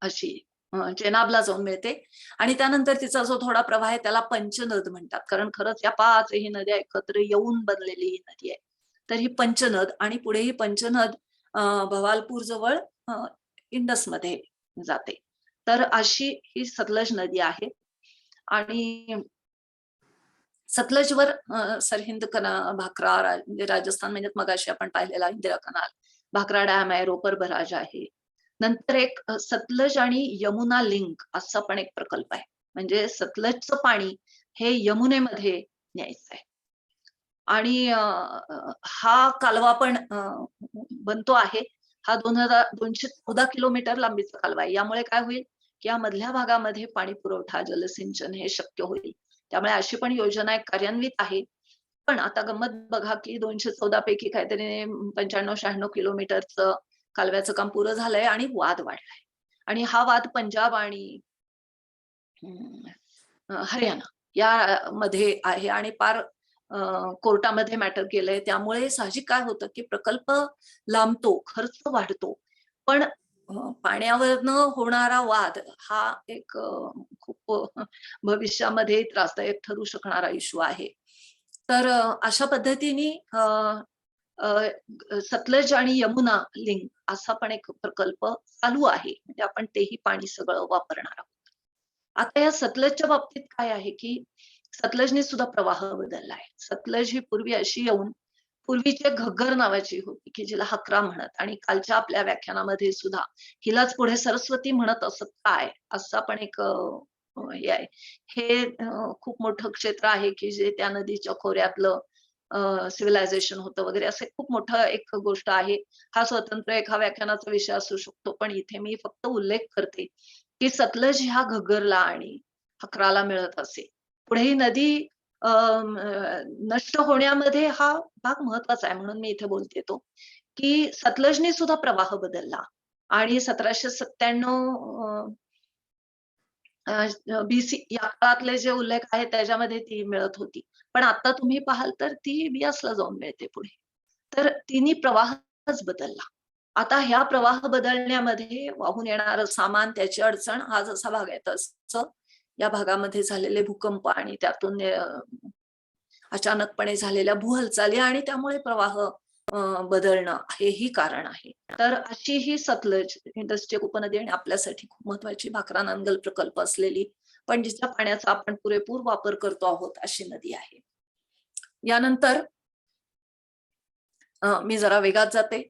S1: अशी चेनाबला जाऊन मिळते. आणि त्यानंतर तिचा जो थोडा प्रवाह आहे त्याला पंचनद म्हणतात. कारण खरंच या 5ही नद्या एकत्र येऊन बनलेली ही नदी आहे. तर ही पंचनद, आणि पुढे ही पंचनद भवालपूर जवळ इंडसमध्ये जाते. तर अशी ही सतलज नदी आहे. आणि सतलजवर सरहिंद भाकरा म्हणजे राजस्थान म्हणजे मगाशी आपण पाहिलेला इंदिरा कनाल, भाकरा डॅम आहे, रोपर बराज आहे. नंतर एक सतलज आणि यमुना लिंक असा पण एक प्रकल्प आहे. म्हणजे सतलजचं पाणी हे यमुनेमध्ये न्यायचं आहे. आणि हा कालवा पण बनतो आहे. हा 214 किलोमीटर लांबीचा कालवा आहे. यामुळे काय होईल की या मधल्या भागामध्ये पाणी पुरवठा, जलसिंचन हे शक्य होईल. त्यामुळे अशी पण योजना एक कार्यान्वित आहे. पण आता गंमत बघा की 214 पैकी काहीतरी 95-96 किलोमीटरचं कालव्याचं काम पुरं झालंय आणि वाद वाढलाय. आणि हा वाद पंजाब आणि हरियाणा या मध्ये आहे आणि पार कोर्टामध्ये मॅटर केलंय. त्यामुळे साहजिक काय होतं की प्रकल्प लांबतो, खर्च वाढतो, पण पाण्यावरनं होणारा वाद हा एक खूप भविष्यामध्ये त्रासदायक ठरू शकणारा इश्यू आहे. तर अशा पद्धतीने सतलज आणि यमुना लिंक असा पण एक प्रकल्प चालू आहे. म्हणजे आपण तेही पाणी सगळं वापरणार आहोत. आता या सतलजच्या बाबतीत काय आहे की सतलजने सुद्धा प्रवाह बदललाय. सतलज ही पूर्वी अशी येऊन पूर्वीची घग्गर नावाची होती की जिला हकरा म्हणत, आणि कालच्या आपल्या व्याख्यानामध्ये सुद्धा हिलाच पुढे सरस्वती म्हणत असत काय, असा पण एक हे आहे. हे खूप मोठं क्षेत्र आहे की जे त्या नदीच्या खोऱ्यातलं सिव्हिलायझेशन होतं वगैरे, असे खूप मोठं एक गोष्ट आहे. हा स्वतंत्र एका व्याख्यानाचा विषय असू शकतो, पण इथे मी फक्त उल्लेख करते की सतलज ह्या घग्गरला आणि हकराला मिळत असे. पुढे ही नदी नष्ट होण्यामध्ये हा भाग महत्वाचा आहे, म्हणून मी इथे बोलते तो की सतलजने सुद्धा प्रवाह बदलला. आणि 1797 बीसी या काळातले जे उल्लेख आहेत त्याच्यामध्ये ती मिळत होती. पण आता तुम्ही पाहाल तर ती बियासला जाऊन मिळते पुढे. तर तिन्ही प्रवाहच बदलला. आता ह्या प्रवाह बदलण्यामध्ये वाहून येणारं सामान, त्याची अडचण, हा जसा भाग आहे तसं या भागामध्ये झालेले भूकंप आणि त्यातून अचानकपणे झालेल्या भूहालचाली आणि त्यामुळे प्रवाह बदलणं हेही कारण आहे. तर अशी ही सतलज इंडस्ट्री उपनदी आणि आपल्यासाठी खूप महत्वाची भाकरा नांगल प्रकल्प असलेली, पण जिच्या पाण्याचा आपण पुरेपूर वापर करतो आहोत अशी नदी आहे. यानंतर मी जरा वेगात जाते.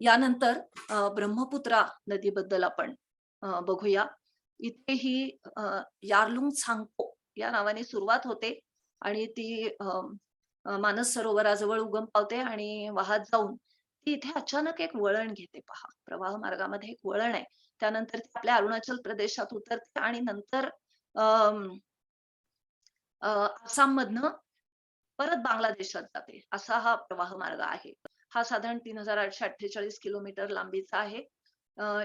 S1: यानंतर ब्रह्मपुत्रा नदीबद्दल आपण बघूया. इथे ही यारलुंग सांगपो या नावाने सुरुवात होते आणि ती मानस सरोवराजवळ उगम पावते आणि वाहत जाऊन ती इथे अचानक एक वळण घेते. पहा, प्रवाह मार्गामध्ये एक वळण आहे. त्यानंतर ती आपल्या अरुणाचल प्रदेशात उतरते आणि नंतर आसाम मधनं परत बांगलादेशात जाते असा हा प्रवाह मार्ग आहे. हा साधारण 3848 किलोमीटर लांबीचा आहे.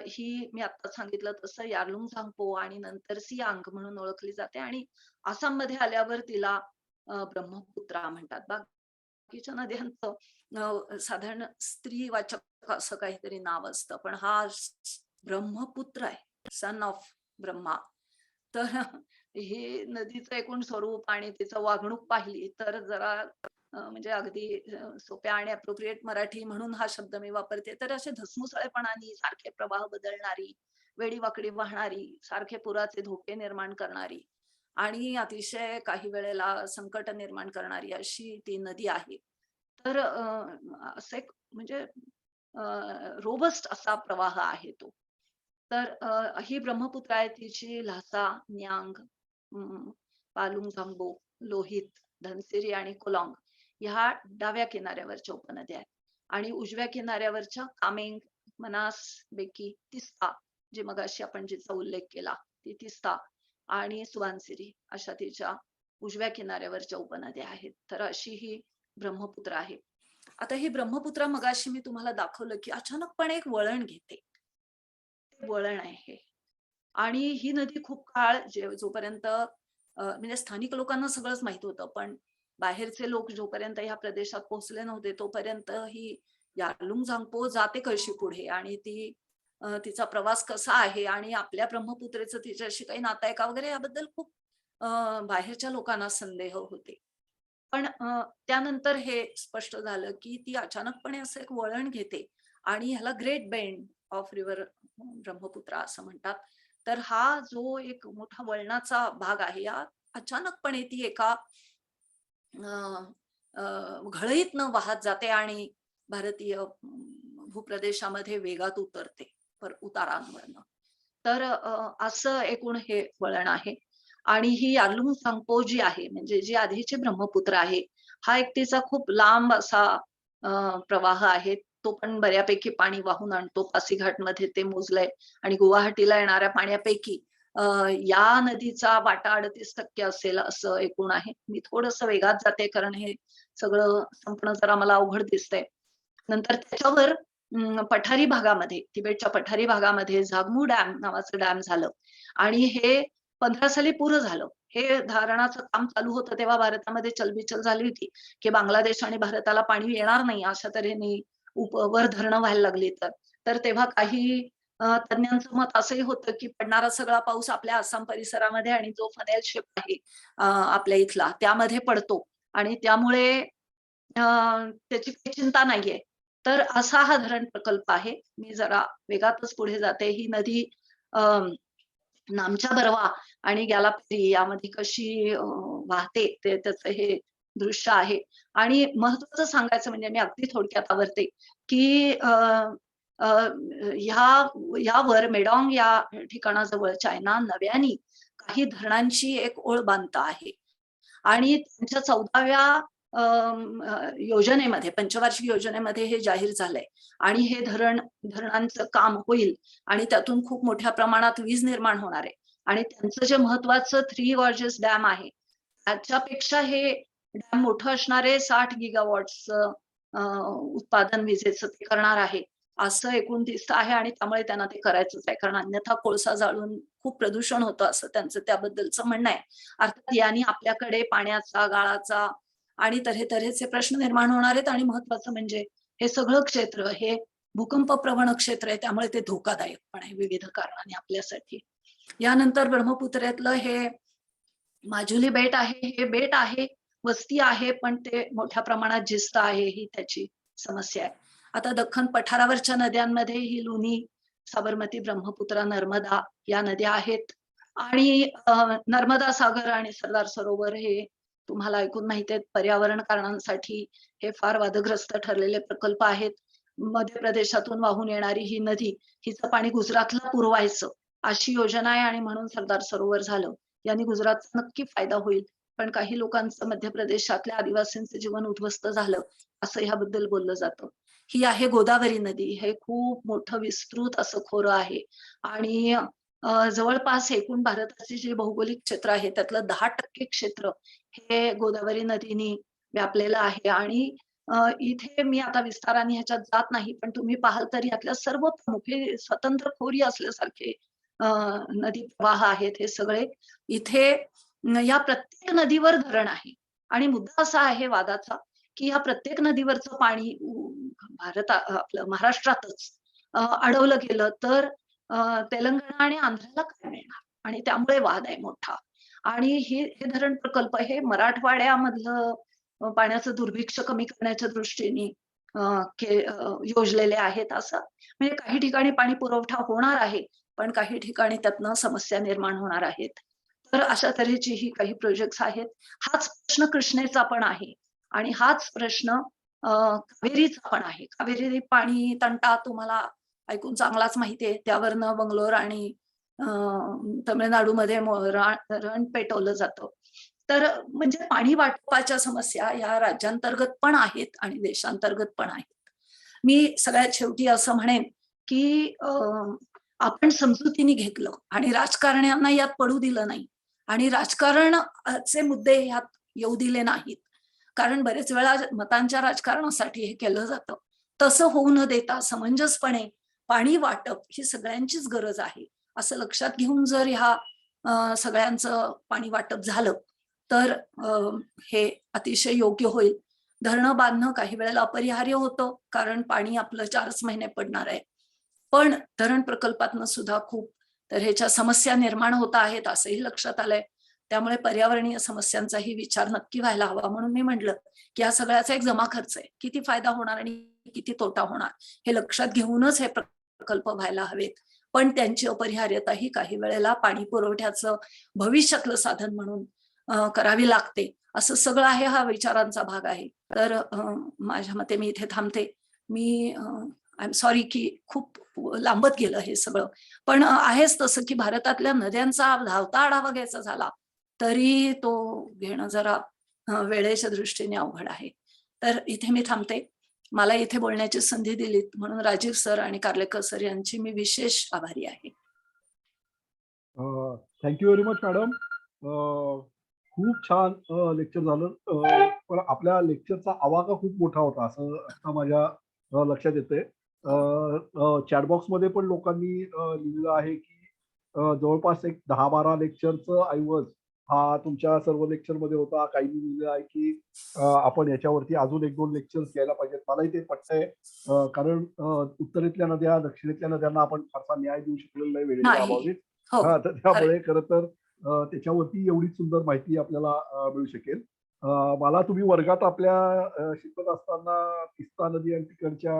S1: ही मी आता सांगितलं तसं यारलुंग झांगपो आणि नंतर सियांग म्हणून ओळखली जाते आणि आसाममध्ये आल्यावर तिला ब्रह्मपुत्रा म्हणतात. बाकीच्या नद्यांचं साधारण स्त्रीवाचक असं काहीतरी नाव असतं, पण हा ब्रह्मपुत्र आहे, सन ऑफ ब्रह्मा. तर हे नदीचं एकूण स्वरूप आणि तिचं वागणूक पाहिली तर जरा म्हणजे अगदी सोप्या आणि अप्रोप्रिएट मराठी म्हणून हा शब्द मी वापरते. तर असे धसमुसळेपणाने सारखे प्रवाह बदलणारी, वेडीवाकडी वाहणारी, सारखे पुराचे धोके निर्माण करणारी आणि अतिशय काही वेळेला संकट निर्माण करणारी अशी ती नदी आहे. तर असं एक म्हणजे रोबस्ट असा प्रवाह आहे तो. तर ही ब्रह्मपुत्रा आहे, तिची ल्हासा, न्याग, पालुंग लोहित, धनसिरी आणि कोलॉंग ह्या डाव्या किनाऱ्यावरच्या उपनद्या आहेत आणि उजव्या किनाऱ्यावरच्या कामेंग, मनास, बेकी, तिस्ता, जे मगाशी आपण जिचा उल्लेख केला ती तिस्ता आणि सुवानसिरी अशा तिच्या उजव्या किनाऱ्यावरच्या उपनद्या आहेत. तर अशी ही ब्रह्मपुत्रा आहे. आता ही ब्रह्मपुत्रा मगाशी मी तुम्हाला दाखवलं की अचानकपणे एक वळण घेते. ते वळण आहे हे. आणि ही नदी खूप काळ जोपर्यंत म्हणजे स्थानिक लोकांना सगळंच माहित होतं, पण बाहेरचे लोक जोपर्यंत ह्या प्रदेशात पोहोचले नव्हते तोपर्यंत ही यारलुंग झांगपो जाते कशी पुढे आणि ती तिचा प्रवास कसा आहे आणि आपल्या ब्रह्मपुत्रेचं तिच्याशी काही नातं आहे का वगैरे याबद्दल खूप बाहेरच्या लोकांना संदेह होते. पण त्यानंतर हे स्पष्ट झालं की ती अचानकपणे असं एक वळण घेते आणि ह्याला great bend of river Brahmaputra असं म्हणतात. तर हा जो एक मोठा वळणाचा भाग आहे, या अचानकपणे ती एका घळईतनं वाहत जाते आणि भारतीय भूप्रदेशामध्ये वेगात उतरते उतारांवरनं. तर असं एकूण हे वळण आहे. आणि ही यारलुंग झांगपो जी आहे, म्हणजे जी आधीची ब्रह्मपुत्र आहे, हा एक तिचा खूप लांब असा प्रवाह आहे. तो पण बऱ्यापैकी पाणी वाहून आणतो. पासीघाटमध्ये ते मोजलंय आणि गुवाहाटीला येणाऱ्या पाण्यापैकी या नदीचा वाटा 38% असेल असं एकूण आहे. मी थोडंसं वेगात जाते कारण हे सगळं संपणं जरा मला अवघड दिसतंय. नंतर त्याच्यावर पठारी भागामध्ये, तिबेटच्या पठारी भागामध्ये झागमू डॅम नावाचं डॅम झालं आणि हे 15 साली पुरं झालं. हे धरणाचं काम चालू होतं तेव्हा भारतामध्ये चलबिचल झाली होती, की बांगलादेश आणि भारताला पाणी येणार नाही अशा तऱ्हेने वर धरणं व्हायला लागली तर. तर तेव्हा काही तज्ञांचं मत असंही होतं, की पडणारा सगळा पाऊस आपल्या आसाम परिसरामध्ये आणि जो फनेल शिप आहे आपल्या इथला त्यामध्ये पडतो आणि त्यामुळे त्याची काही चिंता नाहीये. तर असा हा धरण प्रकल्प आहे. मी जरा वेगातच पुढे जाते. ही नदी नामच्या बरवा आणि गॅलापरी यामध्ये कशी वाहते ते त्याचं हे दृश्य आहे. आणि महत्वाचं सांगायचं म्हणजे मी अगदी थोडक्यात आवरते, की यावर मेडॉंग या ठिकाणाजवळ चायना नव्याने काही धरणांची एक ओळ बांधत आहे आणि त्यांच्या 14व्या योजनेमध्ये, पंचवार्षिक योजनेमध्ये हे जाहीर झालंय आणि हे धरणांचं काम होईल आणि त्यातून खूप मोठ्या प्रमाणात वीज निर्माण होणार आहे आणि त्यांचं जे महत्वाचं 3 गॉर्जेस डॅम आहे त्याच्यापेक्षा हे डॅम मोठं असणारे 60 गिगावॉट्सचं उत्पादन विजेचं ते करणार आहे असं एकूण दिसतं आहे आणि त्यामुळे त्यांना ते करायचंच आहे कारण अन्यथा कोळसा जाळून खूप प्रदूषण होतं असं त्यांचं त्याबद्दलचं म्हणणं आहे. अर्थात यांनी आपल्याकडे पाण्याचा, गाळाचा आणि तऱ्हेतऱ्हेचे प्रश्न निर्माण होणार आहेत आणि महत्वाचं म्हणजे हे सगळं क्षेत्र हे भूकंपप्रवण क्षेत्र आहे त्यामुळे ते धोकादायक पण आहे विविध कारणांनी आपल्यासाठी. यानंतर ब्रह्मपुत्र्यातलं हे माजुली बेट आहे. हे बेट आहे, वस्ती आहे, पण ते मोठ्या प्रमाणात झिजत आहे ही त्याची समस्या आहे. आता दख्खन पठारावरच्या नद्यांमध्ये ही लुनी, साबरमती, ब्रह्मपुत्रा, नर्मदा या नद्या आहेत आणि नर्मदा सागर आणि सरदार सरोवर हे तुम्हाला ऐकून माहिती आहेत पर्यावरण कारणांसाठी हे फार वादग्रस्त ठरलेले प्रकल्प आहेत. मध्य प्रदेशातून वाहून येणारी ही नदी हिचं पाणी गुजरातला पुरवायचं अशी योजना आहे आणि म्हणून सरदार सरोवर झालं. यांनी गुजरातचा नक्की फायदा होईल. पण काही लोकांचं मध्य प्रदेशातल्या आदिवासींचं जीवन उद्ध्वस्त झालं असं ह्याबद्दल बोललं जातं. ही आहे गोदावरी नदी. हे खूप मोठं विस्तृत असं खोरं आहे आणि जवळपास एकूण भारताचे जे भौगोलिक क्षेत्र आहे त्यातलं 10% क्षेत्र हे गोदावरी नदीने व्यापलेलं आहे. आणि इथे मी आता विस्ताराने ह्याच्यात जात नाही, पण तुम्ही पाहाल तर यातल्या सर्व प्रमुख हे स्वतंत्र खोरी असल्यासारखे नदी प्रवाह आहेत हे सगळे. इथे या प्रत्येक नदीवर धरण आहे आणि मुद्दा असा आहे वादाचा, की या प्रत्येक नदीवरचं पाणी आपलं महाराष्ट्रातच अडवलं गेलं तर तेलंगणा आणि आंध्राला काय मिळणार? आणि त्यामुळे वाद आहे मोठा. आणि हे धरण प्रकल्प हे मराठवाड्यामधलं पाण्याचं दुर्भिक्ष कमी करण्याच्या दृष्टीने योजलेले आहेत असं. म्हणजे काही ठिकाणी पाणी पुरवठा होणार आहे, पण काही ठिकाणी त्यातनं समस्या निर्माण होणार आहेत. तर अशा तऱ्हेची ही काही प्रोजेक्ट्स आहेत. हाच प्रश्न कृष्णेचा पण आहे आणि हाच प्रश्न कावेरीचा पण आहे. कावेरी पाणी तंटा तुम्हाला ऐकून चांगलाच माहिती आहे. त्यावरनं बंगलोर आणि तामिळनाडूमध्ये रण पेटवलं जातं. तर म्हणजे पाणी वाटपाच्या समस्या या राज्यांतर्गत पण आहेत आणि देशांतर्गत पण आहेत. मी सगळ्यात शेवटी असं म्हणेन की आपण समजुतीने घेतलं आणि राजकारण्यांना यात पडू दिलं नाही आणि राजकारणाचे मुद्दे यात येऊ दिले नाहीत. कारण बरेच वेळा मतांच्या राजकारणासाठी हे केलं जातं. तसं होऊ न देता समंजसपणे पाणी वाटप ही सगळ्यांचीच गरज आहे असं लक्षात घेऊन जर ह्या सगळ्यांचं पाणी वाटप झालं तर हे अतिशय योग्य होईल. धरणं बांधणं काही वेळेला अपरिहार्य होतं कारण पाणी आपलं 4च महिने पडणार आहे. पण धरण प्रकल्पातनं सुद्धा खूप तऱ्हेच्या समस्या निर्माण होत आहेत असंही लक्षात आलंय. त्यामुळे पर्यावरणीय समस्यांचाही विचार नक्की व्हायला हवा. म्हणून मी म्हटलं की हा सगळ्याचा एक जमा खर्च आहे. किती फायदा होणार आणि किती तोटा होणार हे लक्षात घेऊनच हे प्रकल्प व्हायला हवेत. पण त्यांची अपरिहार्यता ही काही वेळेला पाणी पुरवठ्याचं भविष्यातलं साधन म्हणून करावी लागते. असं सगळं आहे, हा विचारांचा भाग आहे. तर माझ्या मते मी इथे थांबते. मी आय एम सॉरी की खूप लांबत गेलं हे सगळं, पण आहेच तसं की भारतातल्या नद्यांचा धावता आढावा घ्यायचा झाला तरी तो घेणं जरा वेळेच्या दृष्टीने अवघड आहे. तर इथे मी थांबते. मला इथे बोलण्याची संधी दिलीत म्हणून राजीव सर आणि कार्लेकर सर यांची मी विशेष आभारी आहे.
S2: Thank you very much madam. खूप छान लेक्चर झालं. पण आपल्या लेक्चरचा आवाका खूप मोठा होता असं आता माझ्या लक्षात येते. चॅटबॉक्स मध्ये पण लोकांनी लिहिलेलं आहे की जवळपास एक 10-12 लेक्चरचं ऐवज हा तुमच्या सर्व लेक्चर मध्ये होता. काही लिहिलेलं आहे की आपण याच्यावरती अजून 1-2 लेक्चर्स घ्यायला पाहिजेत. मलाही ते पटतंय. कारण उत्तरेतल्या नद्या दक्षिणेतल्या नद्यांना आपण फारसा न्याय देऊ शकलेलो नाही वेळेच्या अभावी. तर त्यामुळे खरं तर त्याच्यावरती एवढी सुंदर माहिती आपल्याला मिळू शकेल. मला तुम्ही वर्गात आपल्या शिकवत असताना तिस्ता नदी आणि तिकडच्या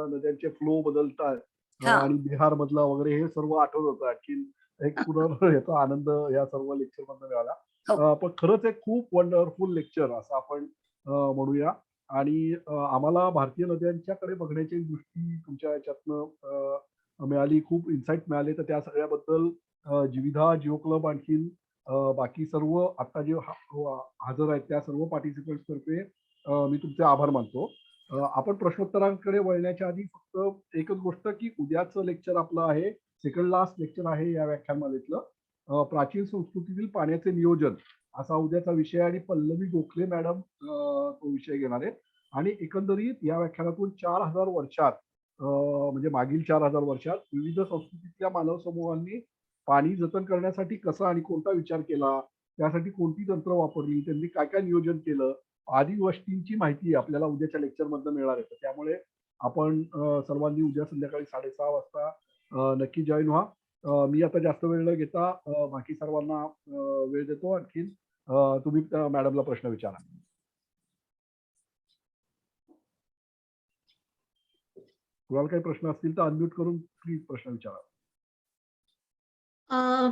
S2: नद्यांचे फ्लो बदलतात आणि बिहार मधला वगैरे हे सर्व आठवत होतं. आणखी एक पुन्हा याचा आनंद या सर्व लेक्चर मधून मिळाला. पण खरंच एक खूप वंडरफुल लेक्चर असं आपण म्हणूया. आणि आम्हाला भारतीय नद्यांच्याकडे बघण्याची दृष्टी तुमच्या याच्यातनं मिळाली. खूप इन्साइट मिळाले. तर त्या सगळ्याबद्दल जीविधा, जिओ क्लब आणखीन बाकी सर्व आता जे हजर आहेत त्या सर्व पार्टिसिपंट्स तर्फे मी तुमचे आभार मानतो. आपण प्रश्नोत्तरांकडे वळण्याच्या आधी फक्त एकच गोष्ट की उद्याचं लेक्चर आपलं आहे, सेकंड लास्ट लेक्चर आहे या व्याख्यानमालेतलं. प्राचीन संस्कृतीतील पाण्याचे नियोजन असा उद्याचा विषय आणि पल्लवी गोखले मॅडम तो विषय घेणार आहे. आणि एकंदरीत या व्याख्यानातून 4000 वर्षात म्हणजे मागील 4000 वर्षात विविध संस्कृतीतल्या मानव समूहांनी पाणी जतन करण्यासाठी कसा आणि कोणता विचार केला, त्यासाठी कोणती तंत्र वापरली, त्यांनी काय काय नियोजन केलं आदी गोष्टींची माहिती आपल्याला उद्याच्या लेक्चर मधनं मिळणार आहे. त्यामुळे आपण सर्वांनी उद्या संध्याकाळी 6:30 वाजता नक्की जॉईन व्हा. मी आता जास्त वेळ न घेता बाकी सर्वांना वेळ देतो. आणखीन तुम्ही मॅडमला प्रश्न विचारा. तुम्हाला काही प्रश्न असतील तर अनम्यूट करून प्लीज प्रश्न विचारा.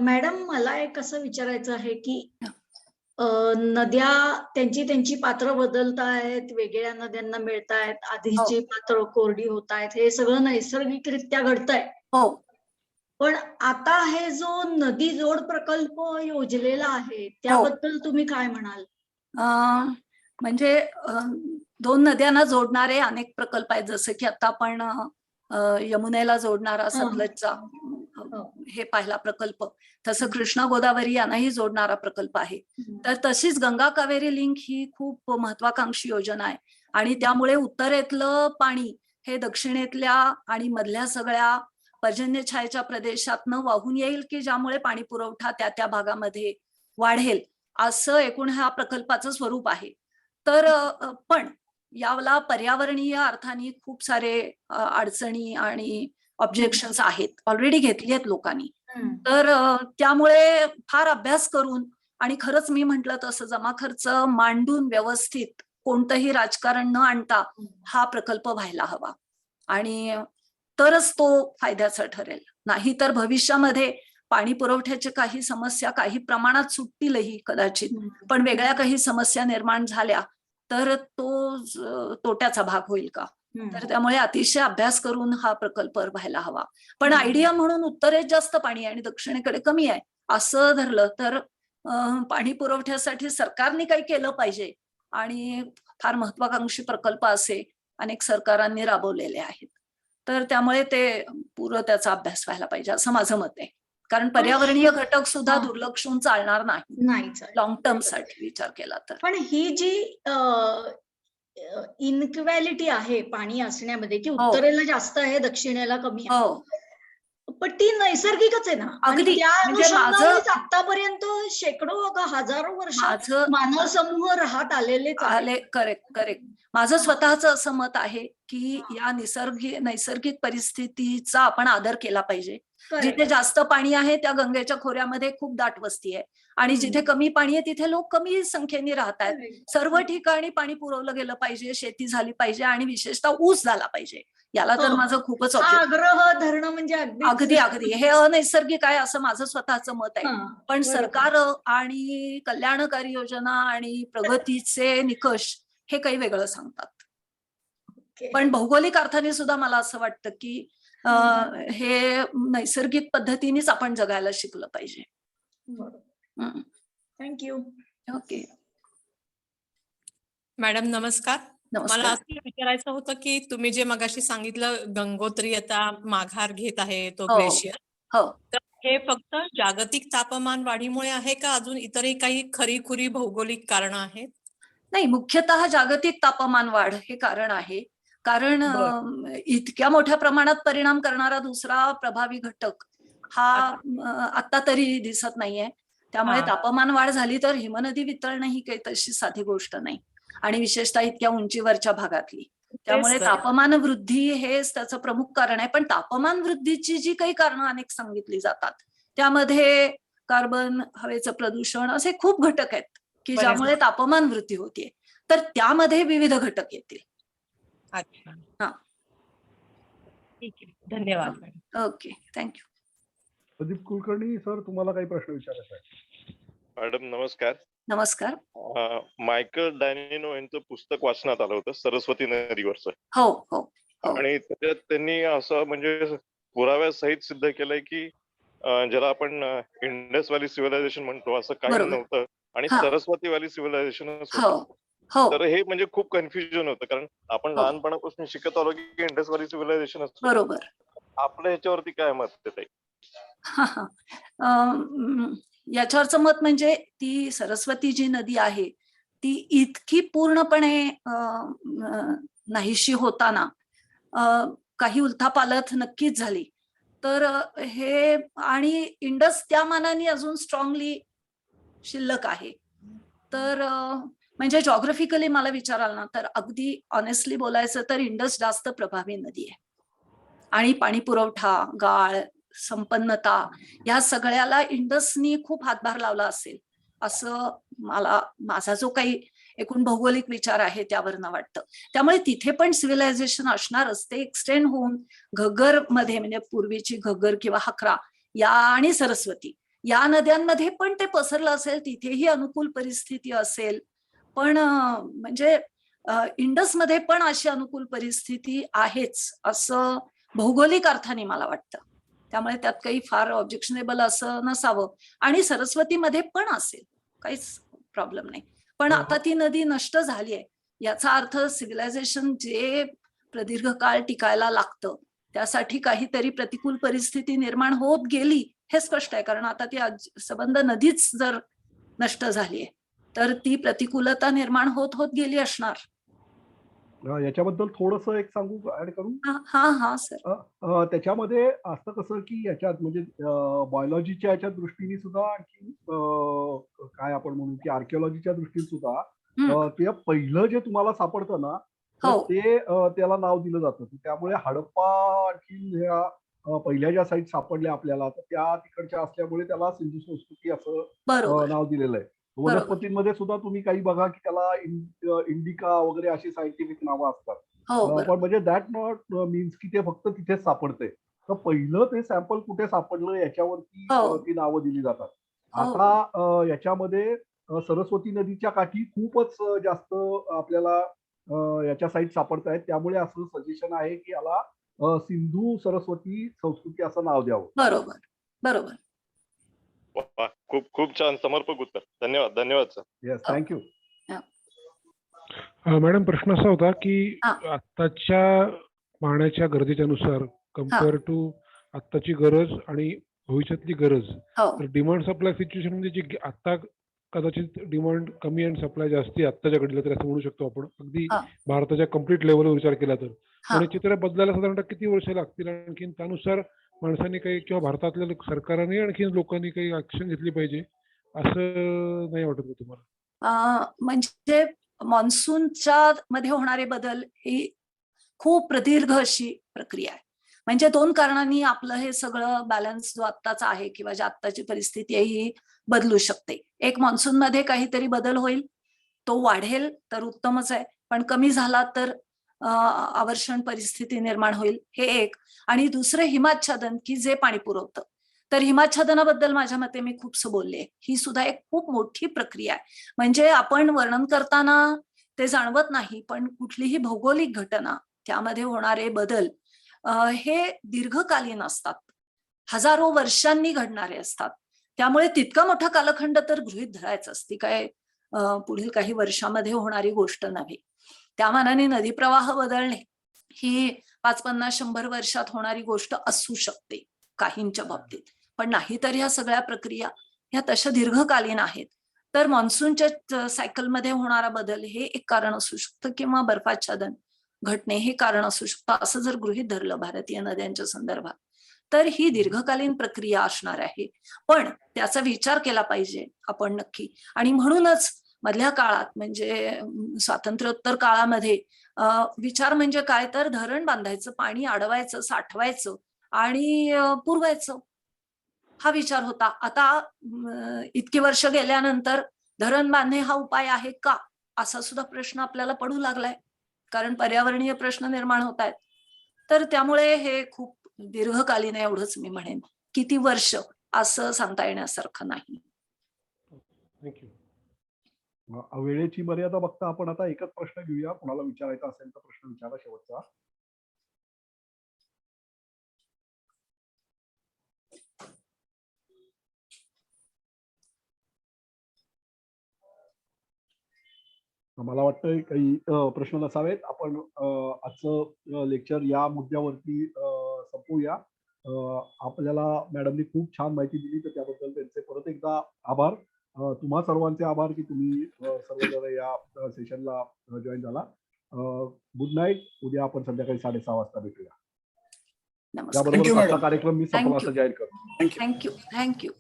S4: मॅडम मला एक असं विचारायचं आहे की नद्या त्यांची पात्र बदलत आहेत, वेगळ्या नद्यांना मिळत आहेत, आधीची पात्र कोरडी होत आहेत, हे सगळं नैसर्गिकरित्या घडतंय. पण आता हे जो नदी जोड प्रकल्प योजलेला आहे त्याबद्दल तुम्ही काय म्हणाल?
S1: म्हणजे 2 नद्यांना जोडणारे अनेक प्रकल्प आहेत. जसं की आता आपण यमुनेला जोडणारा सतलजचा हे पहिला प्रकल्प. तसं कृष्णा गोदावरी यांनाही जोडणारा प्रकल्प आहे. तर तशीच गंगा कावेरी लिंक ही खूप महत्वाकांक्षी योजना आहे आणि त्यामुळे उत्तरेतलं पाणी हे दक्षिणेतल्या आणि मधल्या सगळ्या पर्जन्यछायेच्या प्रदेशातनं वाहून येईल की ज्यामुळे पाणी पुरवठा त्या त्या भागामध्ये वाढेल, असं एकूण ह्या प्रकल्पाचं स्वरूप आहे. तर पण याला पर्यावरणीय अर्थाने खूप सारे अडचणी आणि ऑब्जेक्शन्स आहेत, ऑलरेडी घेतली आहेत लोकांनी. तर त्यामुळे फार अभ्यास करून आणि खरंच मी म्हंटल तसं जमा खर्च मांडून व्यवस्थित कोणतंही राजकारण न आणता हा प्रकल्प व्हायला हवा आणि तरच तो फायद्याचा ठरेल. नाहीतर भविष्यामध्ये पाणी पुरवठ्याच्या काही समस्या काही प्रमाणात सुटतीलही कदाचित, पण वेगळ्या काही समस्या निर्माण झाल्या तर तो तोट्याचा भाग होईल का. तर त्यामुळे अतिशय अभ्यास करून हा प्रकल्प व्हायला हवा. पण आयडिया म्हणून उत्तरेत जास्त पाणी आहे आणि दक्षिणेकडे कमी आहे असं धरलं तर पाणी पुरवठ्यासाठी सरकारने काही केलं पाहिजे आणि फार महत्वाकांक्षी प्रकल्प असे अनेक सरकारांनी राबवलेले आहेत. तर त्यामुळे ते पूर्ण त्याचा अभ्यास व्हायला पाहिजे असं माझं मत आहे. कारण पर्यावरणीय घटक सुद्धा दुर्लक्षून चालणार नाही लॉंग टर्म साठी विचार केला तर.
S4: पण ही जी इनइक्वॅलिटी आहे पाणी असण्यामध्ये की उत्तरेला जास्त आहे दक्षिणेला कमी आहे, पण ती नैसर्गिकच आहे ना. आणि त्या अनुषंगानेच आतापर्यंत शेकडो हजारो वर्ष मानव समूह राहत आलेले.
S1: करेक्ट. माझं स्वतःच असं मत आहे की या नैसर्गिक परिस्थितीचा आपण आदर केला पाहिजे. जिथे जास्त पाणी आहे त्या गंगेच्या खोऱ्यामध्ये खूप दाट वस्ती आहे आणि जिथे कमी पाणी आहे तिथे लोक कमी संख्येने राहत आहेत. सर्व ठिकाणी पाणी पुरवलं गेलं पाहिजे, शेती झाली पाहिजे आणि विशेषतः ऊस झाला पाहिजे. याला तर माझं खूपच
S4: आग्रह धरणं म्हणजे
S1: अगदी हे अनैसर्गिक आहे असं माझं स्वतःचं मत आहे. पण सरकार आणि कल्याणकारी योजना आणि प्रगतीचे निकष हे काही वेगळं सांगतात. पण भौगोलिक अर्थाने सुद्धा मला असं वाटतं की हे नैसर्गिक पद्धतीनेच आपण जगायला शिकलं पाहिजे.
S4: थँक्यू.
S1: ओके
S5: मॅडम नमस्कार.
S1: नमस्कार.
S5: मला असं विचारायचं होतं की तुम्ही जे मगाशी सांगितलं गंगोत्री आता माघार घेत आहे तो ग्लेशियर, तर हे फक्त जागतिक तापमान वाढीमुळे आहे का अजून इतरही काही खरीखुरी भौगोलिक कारण आहेत?
S1: नाही, मुख्यतः जागतिक तापमान वाढ हे कारण आहे. कारण इतक्या मोठ्या प्रमाणात परिणाम करणारा दुसरा प्रभावी घटक हा आता तरी दिसत नाहीये. त्यामुळे तापमान वाढ झाली तर हिमनदी वितळणं ही काही तशी साधी गोष्ट नाही आणि विशेषतः इतक्या उंचीवरच्या भागातली. त्यामुळे तापमान वृद्धी हेच त्याचं प्रमुख कारण आहे. पण तापमान वृद्धीची जी काही कारणं अनेक सांगितली जातात त्यामध्ये कार्बन, हवेचं प्रदूषण असे खूप घटक आहेत की ज्यामुळे तापमान वृद्धी होतीये. तर त्यामध्ये विविध घटक येतील.
S5: अच्छा, ठीक आहे, धन्यवाद.
S1: Okay, thank you.
S2: Pradeep Kulkarni sir, तुम्हाला काही प्रश्न विचारायचा आहे?
S6: मॅडम नमस्कार.
S1: नमस्कार.
S6: मायकल डॅनिनो यांचं पुस्तक वाचण्यात आलं होतं सरस्वती नदीवरचं.
S1: हो.
S6: आणि त्याच्यात त्यांनी असं म्हणजे पुराव्यासहित सिद्ध केलंय की ज्याला आपण इंडस व्हॅली सिव्हिलायझेशन म्हणतो असं काही नव्हतं आणि सरस्वती व्हॅली सिव्हिलायझेशन. तर हे म्हणजे खूप कन्फ्युजन होतं कारण आपण लहानपणापासून शिकत आलो की इंडस व्हॅली सिव्हिलायझेशन असतं.
S1: बरोबर.
S6: आपल्या ह्याच्यावरती काय मत देताय?
S1: याच्यावरचं मत म्हणजे ती सरस्वती जी नदी आहे ती इतकी पूर्णपणे नाहीशी होताना काही उलथापालथ नक्कीच झाली. तर हे आणि इंडस त्या मानाने अजून स्ट्रॉंगली शिल्लक आहे. तर म्हणजे जॉग्राफिकली मला विचाराल ना तर अगदी ऑनेस्टली बोलायचं तर इंडस जास्त प्रभावी नदी आहे आणि पाणी पुरवठा, गाळ, संपन्नता या सगळ्याला इंडसनी खूप हातभार लावला असेल असं माझा जो काही एकूण भौगोलिक विचार आहे त्यावरनं वाटतं. त्यामुळे तिथे पण सिव्हिलायझेशन असणारच. ते एक्सटेंड होऊन घग्गर मध्ये म्हणजे पूर्वीची घग्गर किंवा हकरा या आणि सरस्वती या नद्यांमध्ये पण ते पसरलं असेल, तिथेही अनुकूल परिस्थिती असेल. पण म्हणजे इंडसमध्ये पण अशी अनुकूल परिस्थिती आहेच असं भौगोलिक अर्थाने मला वाटतं. त्यामुळे त्यात काही फार ऑब्जेक्शनेबल असं नसावं आणि सरस्वतीमध्ये पण असेल, काहीच प्रॉब्लेम नाही. पण आता ती नदी नष्ट झाली आहे याचा अर्थ सिव्हिलायझेशन जे प्रदीर्घ काळ टिकायला लागतं त्यासाठी काहीतरी प्रतिकूल परिस्थिती निर्माण होत गेली हे स्पष्ट आहे, कारण आता ती सबंध नदीच जर नष्ट झालीये तर ती प्रतिकूलता निर्माण होत होत गेली असणार.
S2: याच्याबद्दल थोडस एक सांगू ऍड करू.
S1: हा सर.
S2: त्याच्यामध्ये असं कसं की याच्यात म्हणजे बायोलॉजीच्या याच्या दृष्टीने सुद्धा आणखी काय आपण म्हणू की आर्किओलॉजीच्या दृष्टीने सुद्धा ते पहिलं जे तुम्हाला सापडतं ना ते त्याला नाव दिलं जातं. त्यामुळे हडप्पा आणखी ह्या पहिल्या ज्या साईट सापडल्या आपल्याला तर त्या तिकडच्या असल्यामुळे त्याला सिंधू संस्कृती असं नाव दिलेलं आहे. वनस्पतींमध्ये सुद्धा तुम्ही काही बघा की त्याला इंडिका वगैरे अशी सायंटिफिक नावं असतात. पण म्हणजे दॅट नॉट मीन्स की ते फक्त तिथेच सापडते. तर पहिलं ते सॅम्पल कुठे सापडलं याच्यावरती ती नावं दिली जातात. आता याच्यामध्ये सरस्वती नदीच्या काठी खूपच जास्त आपल्याला याच्या साईट सापडत आहेत. त्यामुळे असं सजेशन आहे की याला सिंधू सरस्वती संस्कृती असं नाव द्यावं.
S1: बरोबर बरोबर.
S6: खूप खूप छान समर्पक उत्तर. धन्यवाद. धन्यवाद सर.
S2: Yes, thank you.
S7: मॅडम, प्रश्न असा होता की आत्ताच्या पाण्याच्या गरजेच्या नुसार कम्पेअर टू आत्ताची गरज आणि भविष्यातली गरज, तर डिमांड सप्लाय सिच्युएशन मध्ये जी आता कदाचित डिमांड कमी आणि सप्लाय जास्ती आत्ताच्या घडीला तर असं म्हणू शकतो आपण, अगदी भारताच्या कम्प्लीट लेवलवर विचार केला तर. पण चित्र बदलायला साधारणतः किती वर्ष लागतील, आणखी त्यानुसार माणसांनी काही किंवा भारतातल्या सरकारने आणखी लोकांनी काही ऍक्शन घेतली पाहिजे असं नाही वाटत का तुम्हाला?
S1: म्हणजे मान्सूनच्या मध्ये होणारे बदल ही खूप प्रदीर्घ अशी प्रक्रिया आहे. म्हणजे 2 कारणांनी आपलं हे सगळं बॅलन्स जो आत्ताचा आहे किंवा जी आत्ताची परिस्थिती आहे ही बदलू शकते. एक, मान्सून मध्ये काहीतरी बदल होईल, तो वाढेल तर उत्तमच आहे, पण कमी झाला तर आवर्षण परिस्थिती निर्माण होईल, हे एक. आणि दुसरं हिमाच्छादन की जे पाणी पुरवतं. तर हिमाच्छादनाबद्दल माझ्या मते मी खूपसं बोलले. ही सुद्धा एक खूप मोठी प्रक्रिया आहे. म्हणजे आपण वर्णन करताना ते जाणवत नाही, पण कुठलीही भौगोलिक घटना त्यामध्ये होणारे बदल हे दीर्घकालीन असतात, हजारो वर्षांनी घडणारे असतात. त्यामुळे तितका मोठा कालखंड तर गृहीत धरायचं असती काय पुढील काही वर्षामध्ये होणारी गोष्ट नव्हे. त्या मानाने नदी प्रवाह बदलणे ही 5-50-100 वर्षात होणारी गोष्ट असू शकते काहींच्या बाबतीत, पण नाही तर ह्या सगळ्या प्रक्रिया ह्या तशा दीर्घकालीन आहेत. तर मान्सूनच्या सायकलमध्ये होणारा बदल हे एक कारण असू शकतं, किंवा बर्फाच्छादन घटने हे कारण असू शकतं, असं जर गृहीत धरलं भारतीय नद्यांच्या संदर्भात, तर ही दीर्घकालीन प्रक्रिया असणार आहे. पण त्याचा विचार केला पाहिजे आपण नक्की. आणि म्हणूनच मधल्या काळात म्हणजे स्वातंत्र्योत्तर काळामध्ये विचार म्हणजे काय, तर धरण बांधायचं, पाणी अडवायचं, साठवायचं आणि पुरवायचं, हा विचार होता. आता इतकी वर्ष गेल्यानंतर धरण बांधणे हा उपाय आहे का, असा सुद्धा प्रश्न आपल्याला पडू लागलाय, कारण पर्यावरणीय प्रश्न निर्माण होत आहेत. तर त्यामुळे हे खूप दीर्घकालीन आहे, एवढंच मी म्हणेन. किती वर्ष असं सांगता येण्यासारखं नाही.
S7: थँक्यू.
S2: वेळेची मर्यादा बघता आपण आता एकच प्रश्न घेऊया. कोणाला विचारायचा असेल तर प्रश्न विचारा शेवटचा. मला वाटतं काही प्रश्न नसावेत. आपण आजचं लेक्चर या मुद्द्यावरती संपवूया. आपल्याला मॅडमनी खूप छान माहिती दिली, तर त्याबद्दल त्यांचे परत एकदा आभार. तुम्हा सर्वांचे आभार की तुम्ही सर्वजण या सेशनला जॉईन झाला. Good night. उद्या आपण संध्याकाळी 6:30 वाजता भेटूया.
S1: नमस्कार.
S2: त्याबरोबर आजचा कार्यक्रम मी संपला असं जाहीर करतो.
S1: थँक्यू.